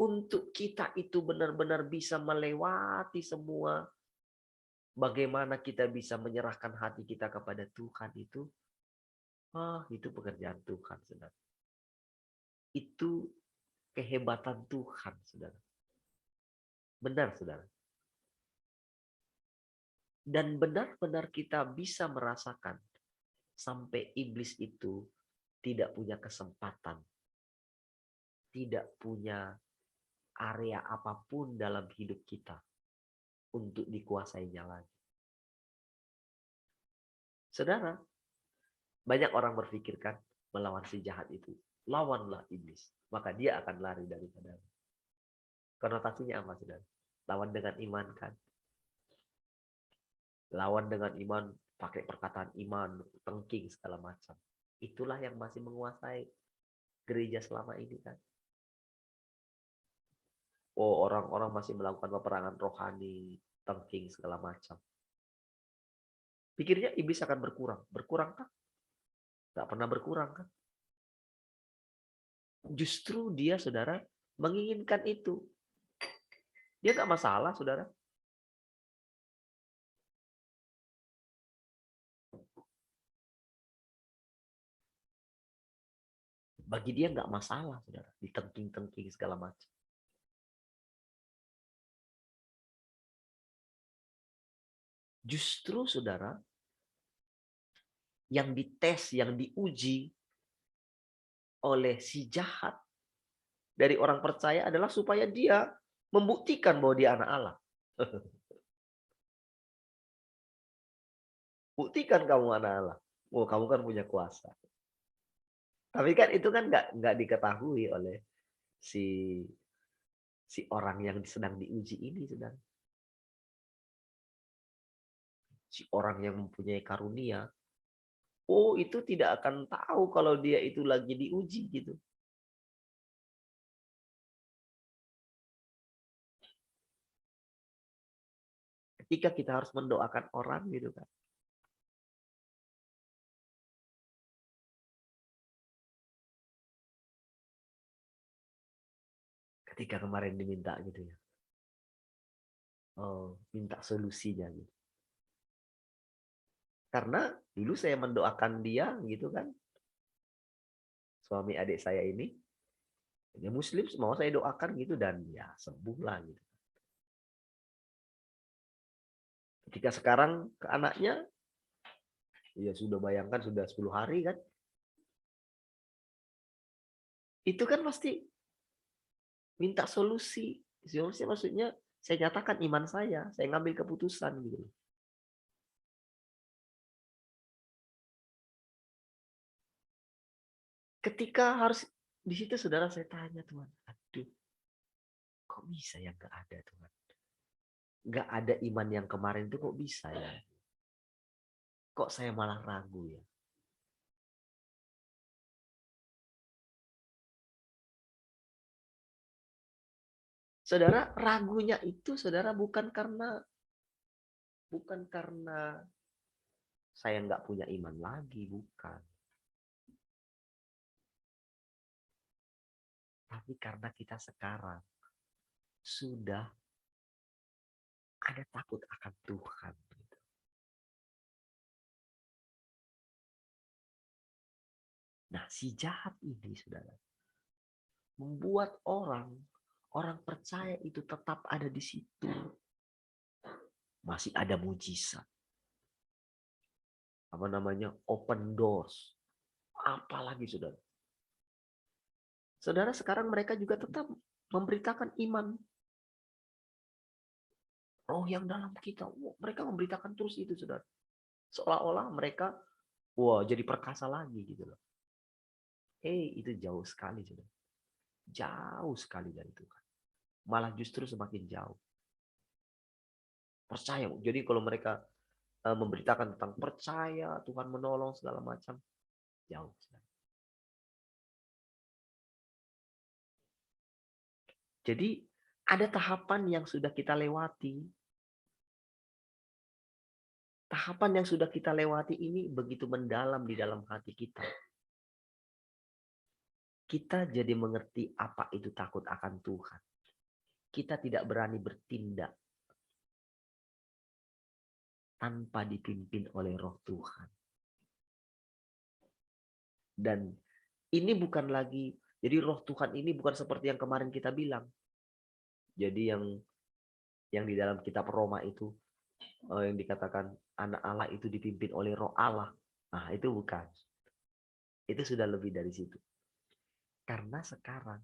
untuk kita itu benar-benar bisa melewati semua, bagaimana kita bisa menyerahkan hati kita kepada Tuhan itu pekerjaan Tuhan, saudara. Itu kehebatan Tuhan, saudara. Benar, saudara. Dan benar-benar kita bisa merasakan sampai iblis itu tidak punya kesempatan, tidak punya area apapun dalam hidup kita untuk dikuasainya lagi. Saudara, banyak orang berpikirkan melawan si jahat itu, lawanlah iblis, maka dia akan lari daripadamu. Konotasinya apa, saudara? Lawan dengan iman kan? Lawan dengan iman, pakai perkataan iman, tengking segala macam. Itulah yang masih menguasai gereja selama ini kan. Oh, orang-orang masih melakukan peperangan rohani, tengking segala macam. Pikirnya iblis akan berkurang. Berkurang kan? Gak pernah berkurang kan? Justru dia, saudara, menginginkan itu. Dia gak masalah, saudara. Bagi dia nggak masalah, saudara, ditengking-tengking segala macam. Justru saudara, yang dites, yang diuji oleh si jahat dari orang percaya adalah supaya dia membuktikan bahwa dia anak Allah. Buktikan kamu anak Allah. Oh, kamu kan punya kuasa. Tapi kan itu kan nggak diketahui oleh si orang yang sedang diuji ini, saudara. Si orang yang mempunyai karunia, oh itu tidak akan tahu kalau dia itu lagi diuji gitu. Ketika kita harus mendoakan orang gitu kan. Ketika kemarin diminta gitu ya. Oh, minta solusinya gitu. Karena dulu saya mendoakan dia gitu kan. Suami adik saya ini, dia Muslim, mau saya doakan gitu dan ya sembuh lah gitu. Ketika sekarang ke anaknya, ya sudah bayangkan sudah 10 hari kan. Itu kan pasti minta solusi. Solusi maksudnya saya nyatakan iman saya ngambil keputusan gitu. Ketika harus di situ saudara saya tanya Tuhan, aduh, kok bisa ya nggak ada Tuhan? Nggak ada iman yang kemarin itu kok bisa ya? Kok saya malah ragu ya? Saudara, ragunya itu saudara bukan karena saya nggak punya iman lagi, bukan. Tapi karena kita sekarang sudah ada takut akan Tuhan. Nah, si jahat ini, saudara, membuat orang percaya itu tetap ada di situ. Masih ada mujizat. Apa namanya? Open doors. Apalagi, saudara. Saudara, sekarang mereka juga tetap memberitakan iman. Roh yang dalam kita. Mereka memberitakan terus itu, saudara. Seolah-olah mereka, jadi perkasa lagi gitu loh. Itu jauh sekali, saudara. Jauh sekali dari Tuhan. Malah justru semakin jauh. Percaya. Jadi kalau mereka memberitakan tentang percaya, Tuhan menolong segala macam, jauh. Jadi ada tahapan yang sudah kita lewati. Tahapan yang sudah kita lewati ini begitu mendalam di dalam hati kita. Kita jadi mengerti apa itu takut akan Tuhan. Kita tidak berani bertindak tanpa dipimpin oleh Roh Tuhan. Dan ini bukan lagi, jadi Roh Tuhan ini bukan seperti yang kemarin kita bilang. Jadi yang di dalam kitab Roma itu yang dikatakan anak Allah itu dipimpin oleh Roh Allah. Nah, itu bukan. Itu sudah lebih dari situ. Karena sekarang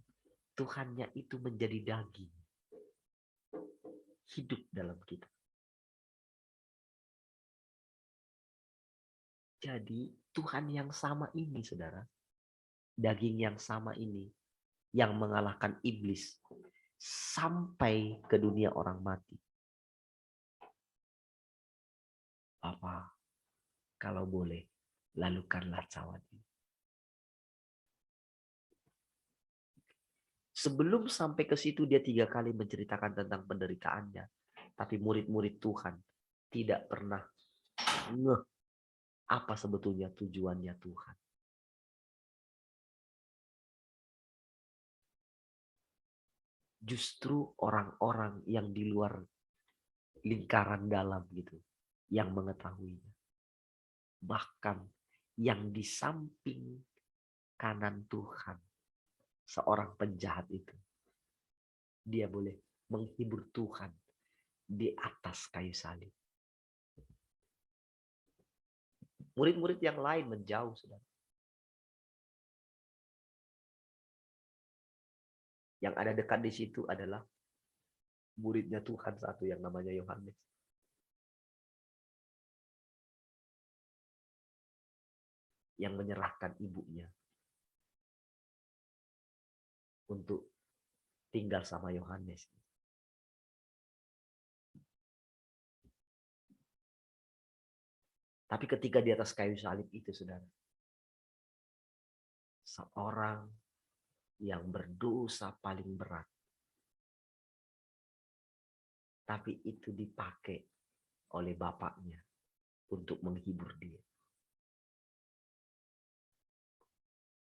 Tuhannya itu menjadi daging. Hidup dalam kita. Jadi Tuhan yang sama ini, saudara, daging yang sama ini, yang mengalahkan iblis sampai ke dunia orang mati. Bapa, kalau boleh, lalukanlah cawan ini. Sebelum sampai ke situ dia 3 kali menceritakan tentang penderitaannya. Tapi murid-murid Tuhan tidak pernah ngeh apa sebetulnya tujuannya Tuhan. Justru orang-orang yang di luar lingkaran dalam gitu yang mengetahuinya. Bahkan yang di samping kanan Tuhan, seorang penjahat itu, dia boleh menghibur Tuhan di atas kayu salib. Murid-murid yang lain menjauh, saudara. Yang ada dekat di situ adalah muridnya Tuhan satu yang namanya Yohanes. Yang menyerahkan ibunya untuk tinggal sama Yohanes. Tapi ketika di atas kayu salib itu, saudara, seorang yang berdosa paling berat, tapi itu dipakai oleh bapaknya untuk menghibur dia.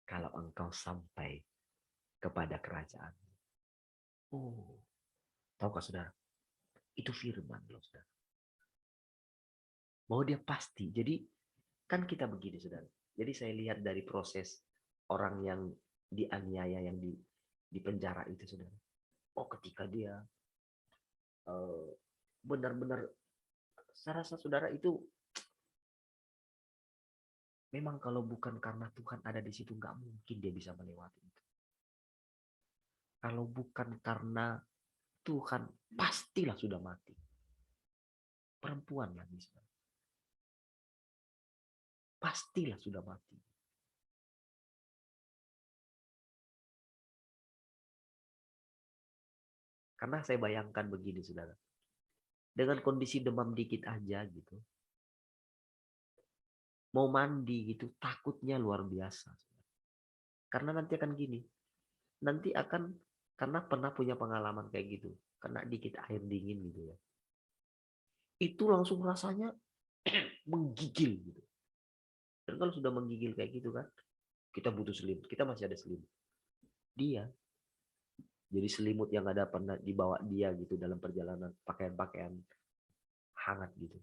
Kalau engkau sampai kepada kerajaan. Oh, tahukah saudara? Itu firman loh, saudara. Bahwa dia pasti. Jadi kan kita begini, saudara. Jadi saya lihat dari proses orang yang dianiaya, yang di penjara itu, saudara. Oh, ketika dia benar-benar, saya rasa saudara itu memang kalau bukan karena Tuhan ada di situ, nggak mungkin dia bisa melewati itu. Kalau bukan karena Tuhan, pastilah sudah mati. Perempuan lagi, saudara. Pastilah sudah mati. Karena saya bayangkan begini, saudara. Dengan kondisi demam dikit aja gitu. Mau mandi gitu, takutnya luar biasa. Karena nanti akan gini. Nanti akan, karena pernah punya pengalaman kayak gitu. Kena dikit air dingin gitu ya. Itu langsung rasanya menggigil gitu. Dan kalau sudah menggigil kayak gitu kan, kita butuh selimut. Kita masih ada selimut. Dia jadi selimut yang ada pernah dibawa dia gitu dalam perjalanan, pakaian-pakaian hangat gitu.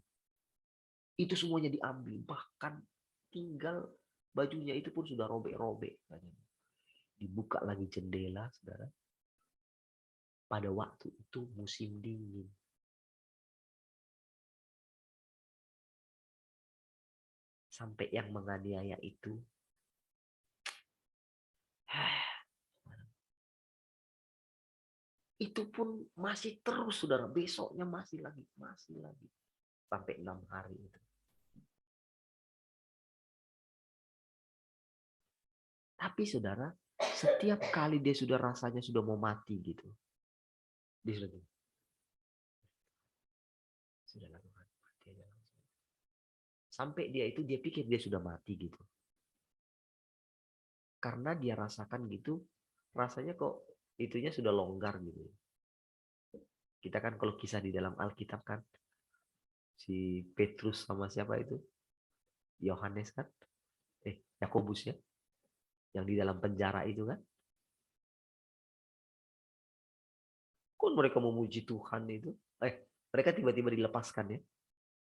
Itu semuanya diambil, bahkan tinggal bajunya itu pun sudah robek-robek. Dibuka lagi jendela, saudara. Pada waktu itu musim dingin. Sampai yang menganiaya itu pun masih terus, saudara. Besoknya masih lagi. Sampai 6 hari itu. Tapi saudara, setiap kali dia sudah rasanya sudah mau mati gitu. Dia sudah lakukan mati aja langsung. Sampai dia pikir dia sudah mati gitu. Karena dia rasakan gitu, rasanya kok itunya sudah longgar gitu. Kita kan kalau kisah di dalam Alkitab kan, si Petrus sama siapa itu? Yohanes kan? Yakobus ya? Yang di dalam penjara itu kan? Kok mereka memuji Tuhan itu? Mereka tiba-tiba dilepaskan ya.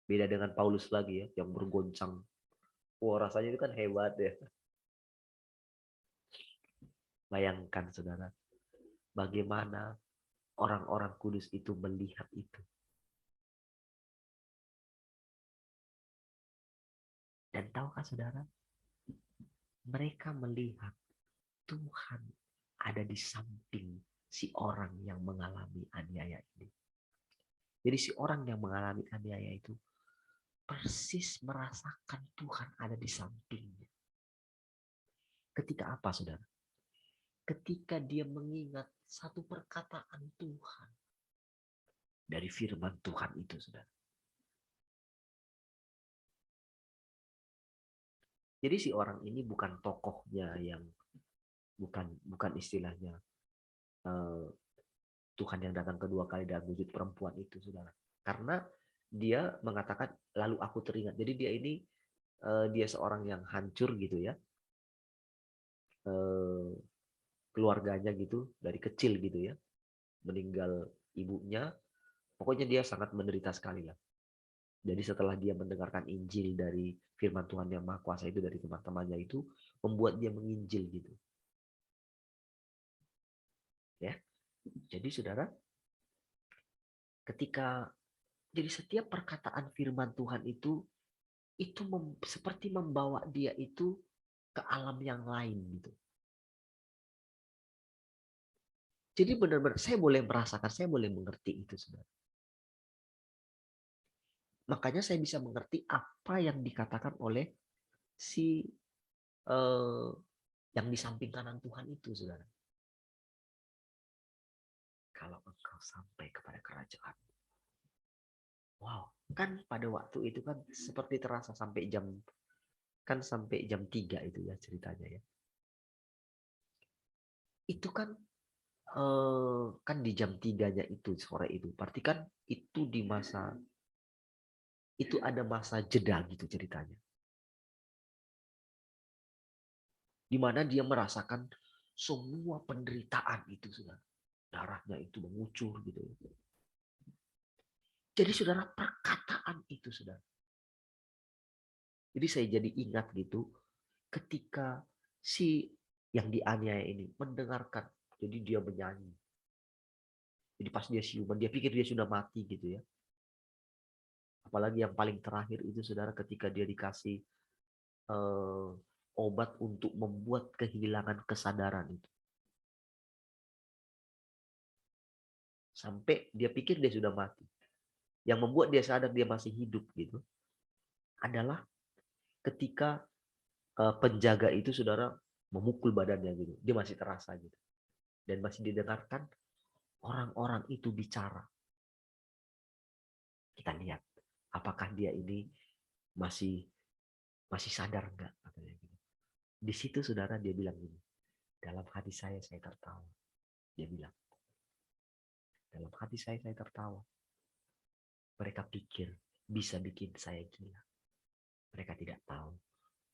Beda dengan Paulus lagi ya, yang bergoncang. Wah, rasanya itu kan hebat ya. Bayangkan saudara, bagaimana orang-orang kudus itu melihat itu. Dan tahukah saudara, mereka melihat Tuhan ada di samping si orang yang mengalami aniaya ini. Jadi si orang yang mengalami aniaya itu persis merasakan Tuhan ada di sampingnya. Ketika apa, saudara? Ketika dia mengingat satu perkataan Tuhan dari firman Tuhan itu, saudara. Jadi si orang ini bukan tokohnya yang bukan istilahnya Tuhan yang datang kedua kali dalam wujud perempuan itu, saudara. Karena dia mengatakan lalu aku teringat. Jadi dia ini dia seorang yang hancur gitu ya. Keluarganya gitu dari kecil gitu ya. Meninggal ibunya. Pokoknya dia sangat menderita sekali lah. Jadi setelah dia mendengarkan Injil dari firman Tuhan yang Maha Kuasa itu dari teman-temannya itu membuat dia menginjil gitu. Ya. Jadi saudara, ketika jadi setiap perkataan firman Tuhan itu seperti membawa dia itu ke alam yang lain gitu. Jadi benar-benar saya boleh merasakan, saya boleh mengerti itu saudara. Makanya saya bisa mengerti apa yang dikatakan oleh si yang di samping kanan Tuhan itu, saudara. Kalau engkau sampai kepada kerajaan. Wow, kan pada waktu itu kan seperti terasa sampai jam 3 itu ya ceritanya ya. Itu kan kan di jam 3-nya itu sore itu. Berarti kan itu di masa itu ada masa jeda gitu ceritanya. Di mana dia merasakan semua penderitaan itu sudah darahnya itu mengucur gitu. Jadi saudara perkataan itu saudara. Jadi saya jadi ingat gitu ketika si yang dianiaya ini mendengarkan, jadi dia menyanyi. Jadi pas dia siuman, dia pikir dia sudah mati gitu ya. Apalagi yang paling terakhir itu saudara ketika dia dikasih obat untuk membuat kehilangan kesadaran itu. Sampai dia pikir dia sudah mati. Yang membuat dia sadar dia masih hidup gitu adalah ketika penjaga itu saudara memukul badannya gitu. Dia masih terasa gitu. Dan masih didengarkan orang-orang itu bicara. Kita lihat apakah dia ini masih sadar enggak katanya gitu. Di situ saudara dia bilang gini, dalam hati saya tertawa. Dia bilang, dalam hati saya tertawa. Mereka pikir bisa bikin saya gila. Mereka tidak tahu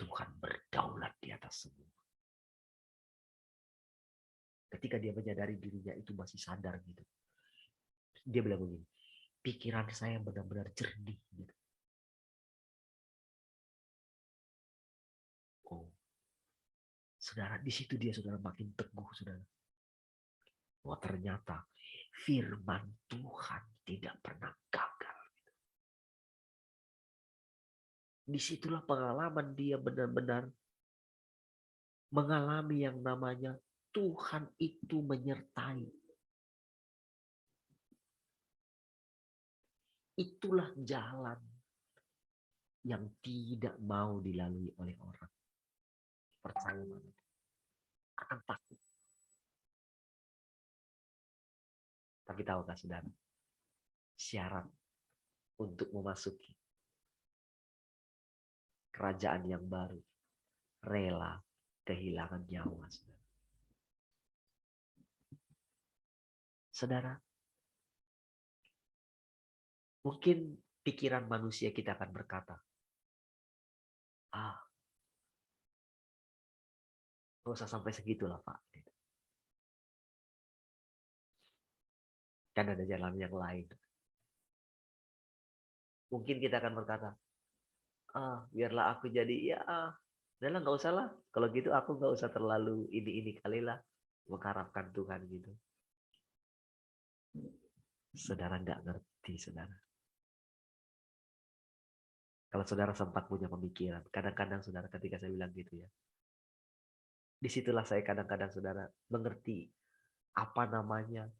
Tuhan berdaulat di atas semua. Ketika dia menyadari dirinya itu masih sadar gitu. Dia bilang begini, pikiran saya benar-benar jernih gitu. Oh, saudara, di situ dia saudara makin teguh saudara. Wah, ternyata firman Tuhan tidak pernah gagal. Disitulah pengalaman dia benar-benar mengalami yang namanya Tuhan itu menyertai. Itulah jalan yang tidak mau dilalui oleh orang. Percaya banget. Akan takut. Tapi tahukah saudara? Syarat untuk memasuki kerajaan yang baru. Rela kehilangan nyawa. Saudara. Saudara, mungkin pikiran manusia kita akan berkata, gak usah sampai segitulah Pak. Kan ada jalan yang lain. Mungkin kita akan berkata, biarlah aku jadi, udahlah gak usah lah. Kalau gitu aku gak usah terlalu ini kali lah. Mengharapkan Tuhan gitu. Saudara gak ngerti, saudara. Kalau saudara sempat punya pemikiran, kadang-kadang saudara ketika saya bilang gitu ya, disitulah saya kadang-kadang saudara mengerti apa namanya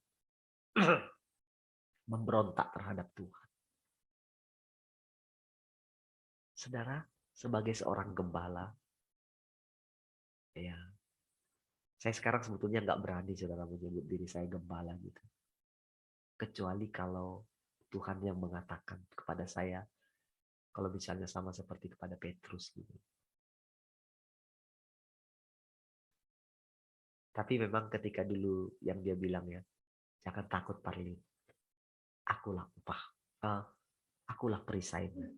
memberontak terhadap Tuhan. Saudara, sebagai seorang gembala, ya, saya sekarang sebetulnya nggak berani saudara menyebut diri saya gembala gitu. Kecuali kalau Tuhan yang mengatakan kepada saya, kalau misalnya sama seperti kepada Petrus gitu. Tapi memang ketika dulu yang dia bilang ya, jangan takut Parlin. Akulah upah. Akulah perisainya.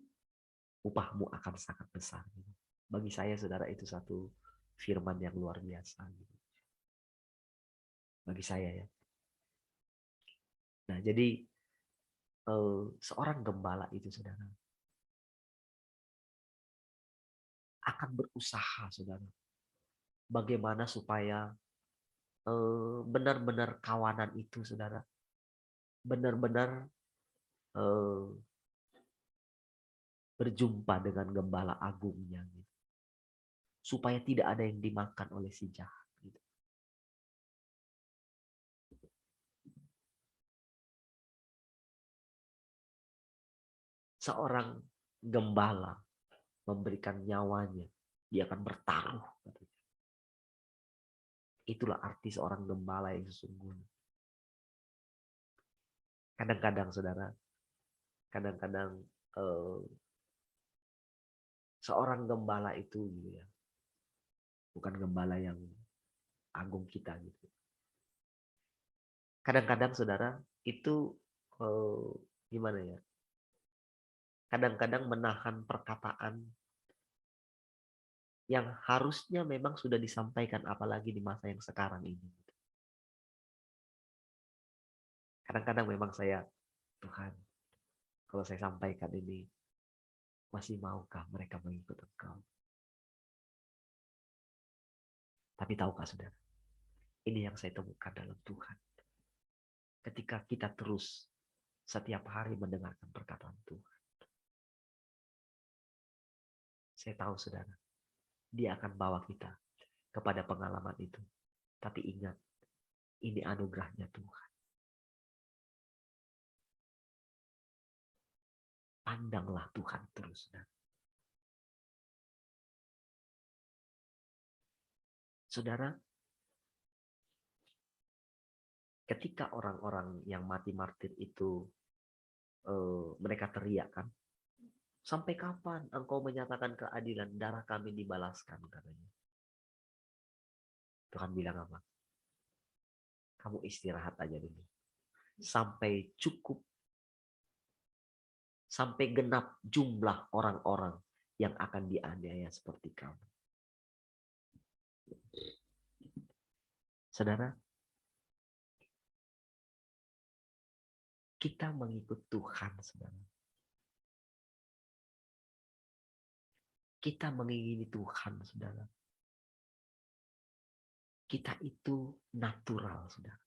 Upahmu akan sangat besar. Bagi saya saudara itu satu firman yang luar biasa. Bagi saya ya. Nah jadi seorang gembala itu saudara. akan berusaha, saudara, bagaimana supaya benar-benar kawanan itu, saudara, benar-benar berjumpa dengan gembala agungnya, gitu. Supaya tidak ada yang dimakan oleh si jahat. Gitu. Seorang gembala memberikan nyawanya, dia akan bertaruh. Itulah arti seorang gembala yang sesungguhnya. Kadang-kadang, saudara, kadang-kadang seorang gembala itu, gitu ya, bukan gembala yang agung kita, gitu. Kadang-kadang, saudara, itu gimana ya? Kadang-kadang menahan perkataan yang harusnya memang sudah disampaikan, apalagi di masa yang sekarang ini. Kadang-kadang memang Tuhan, kalau saya sampaikan ini, masih maukah mereka mengikut Engkau? Tapi tahukah, saudara, ini yang saya temukan dalam Tuhan. Ketika kita terus setiap hari mendengarkan perkataan Tuhan, saya tahu, saudara, Dia akan bawa kita kepada pengalaman itu. Tapi ingat, ini anugerahnya Tuhan. Pandanglah Tuhan terus, saudara. Saudara, ketika orang-orang yang mati martir itu mereka teriak, kan, sampai kapan engkau menyatakan keadilan, darah kami dibalaskan, katanya. Tuhan bilang apa? Kamu istirahat aja dulu. Sampai cukup, sampai genap jumlah orang-orang yang akan dianiaya seperti kamu. Saudara, kita mengikut Tuhan, saudara. Kita mengingini Tuhan, saudara. Kita itu natural, saudara.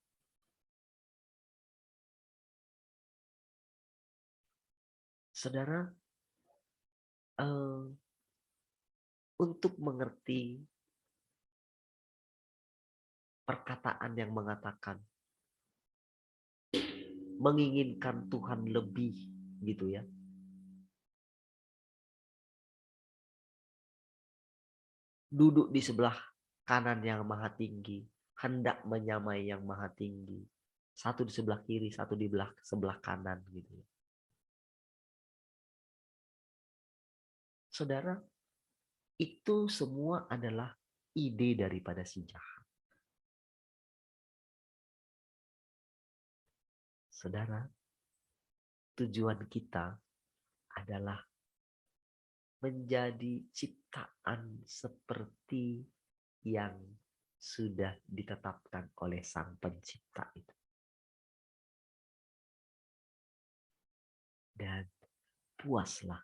Saudara, untuk mengerti perkataan yang mengatakan menginginkan Tuhan lebih, gitu ya. Duduk di sebelah kanan yang maha tinggi, hendak menyamai yang maha tinggi. Satu di sebelah kiri, satu di sebelah kanan, gitu ya. Saudara, itu semua adalah ide daripada si jahat. Saudara, tujuan kita adalah menjadi ciptaan seperti yang sudah ditetapkan oleh Sang Pencipta itu. Dan puaslah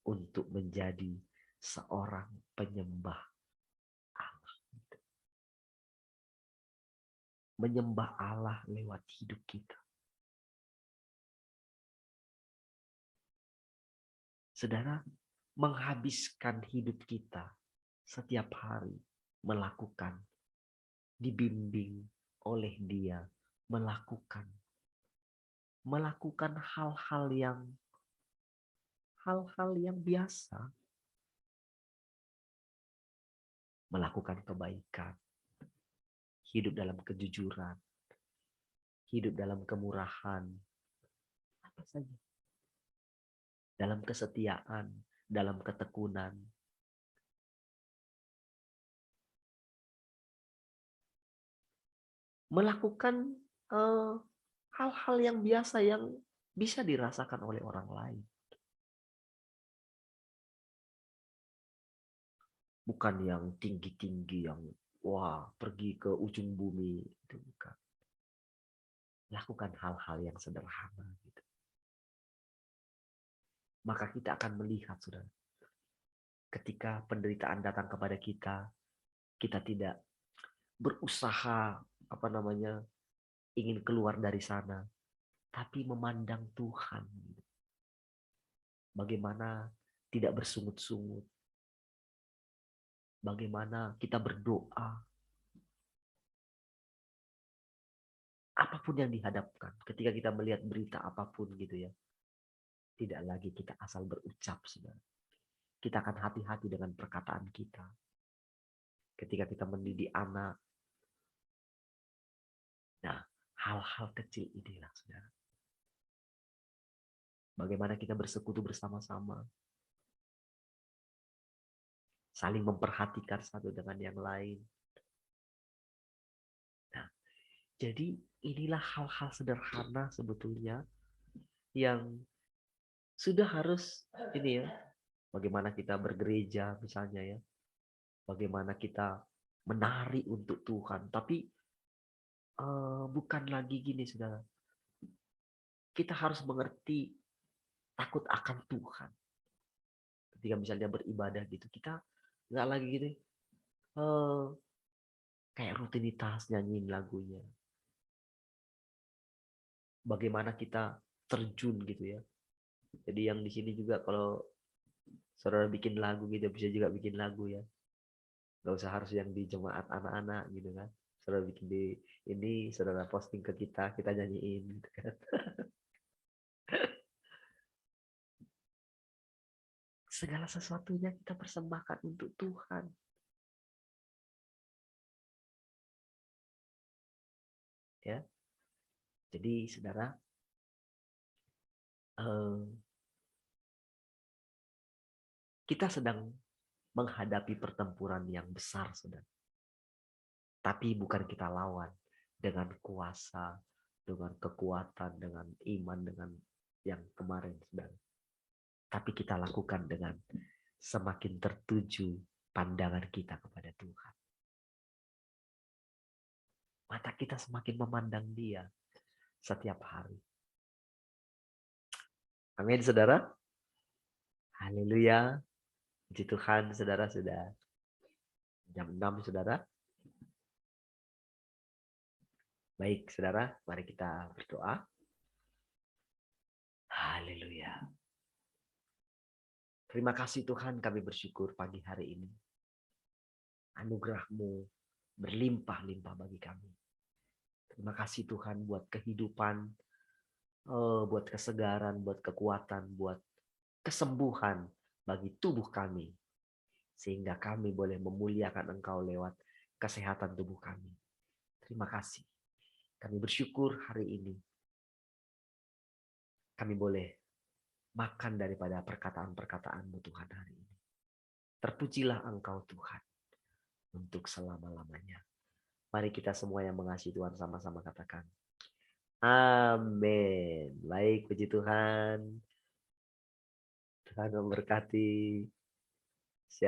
untuk menjadi seorang penyembah Allah. Menyembah Allah lewat hidup kita. Saudara, menghabiskan hidup kita setiap hari melakukan, dibimbing oleh Dia, melakukan hal-hal yang biasa, melakukan kebaikan, hidup dalam kejujuran, hidup dalam kemurahan, apa saja, dalam kesetiaan, dalam ketekunan. Melakukan hal-hal yang biasa yang bisa dirasakan oleh orang lain. Bukan yang tinggi-tinggi, yang wah pergi ke ujung bumi, itu bukan. Lakukan hal-hal yang sederhana, gitu. Maka kita akan melihat, saudara, ketika penderitaan datang kepada kita, kita tidak berusaha ingin keluar dari sana, tapi memandang Tuhan. Bagaimana tidak bersungut-sungut. Bagaimana kita berdoa. Apapun yang dihadapkan, ketika kita melihat berita apapun gitu ya. Tidak lagi kita asal berucap, saudara. Kita akan hati-hati dengan perkataan kita. Ketika kita mendidik anak. Nah, hal-hal kecil inilah, saudara. Bagaimana kita bersekutu bersama-sama. Saling memperhatikan satu dengan yang lain. Nah, jadi inilah hal-hal sederhana sebetulnya yang sudah harus ini ya. Bagaimana kita bergereja misalnya ya. Bagaimana kita menari untuk Tuhan. Tapi bukan lagi gini, saudara. Kita harus mengerti takut akan Tuhan. Ketika misalnya beribadah gitu, kita nggak lagi gitu kayak rutinitas nyanyiin lagunya. Bagaimana kita terjun gitu ya. Jadi yang di sini juga kalau saudara bikin lagu gitu, bisa juga bikin lagu ya. Nggak usah harus yang di jemaat anak-anak gitu kan. Saudara bikin di ini, saudara posting ke kita nyanyiin gitu kan. Segala sesuatunya kita persembahkan untuk Tuhan. Ya. Jadi saudara, kita sedang menghadapi pertempuran yang besar, saudara. Tapi bukan kita lawan dengan kuasa, dengan kekuatan, dengan iman, dengan yang kemarin, saudara. Tapi kita lakukan dengan semakin tertuju pandangan kita kepada Tuhan. Mata kita semakin memandang Dia setiap hari. Amin, saudara. Haleluya. Puji Tuhan, saudara, sudah jam 6, saudara. Baik, saudara, mari kita berdoa. Haleluya. Terima kasih Tuhan, kami bersyukur pagi hari ini. Anugerah-Mu berlimpah-limpah bagi kami. Terima kasih Tuhan buat kehidupan, buat kesegaran, buat kekuatan, buat kesembuhan bagi tubuh kami. Sehingga kami boleh memuliakan Engkau lewat kesehatan tubuh kami. Terima kasih. Kami bersyukur hari ini. Kami boleh makan daripada perkataan-perkataan-Mu Tuhan hari ini. Terpujilah Engkau Tuhan untuk selama-lamanya. Mari kita semua yang mengasihi Tuhan sama-sama katakan. Amin. Baik, puji Tuhan. Tuhan memberkati.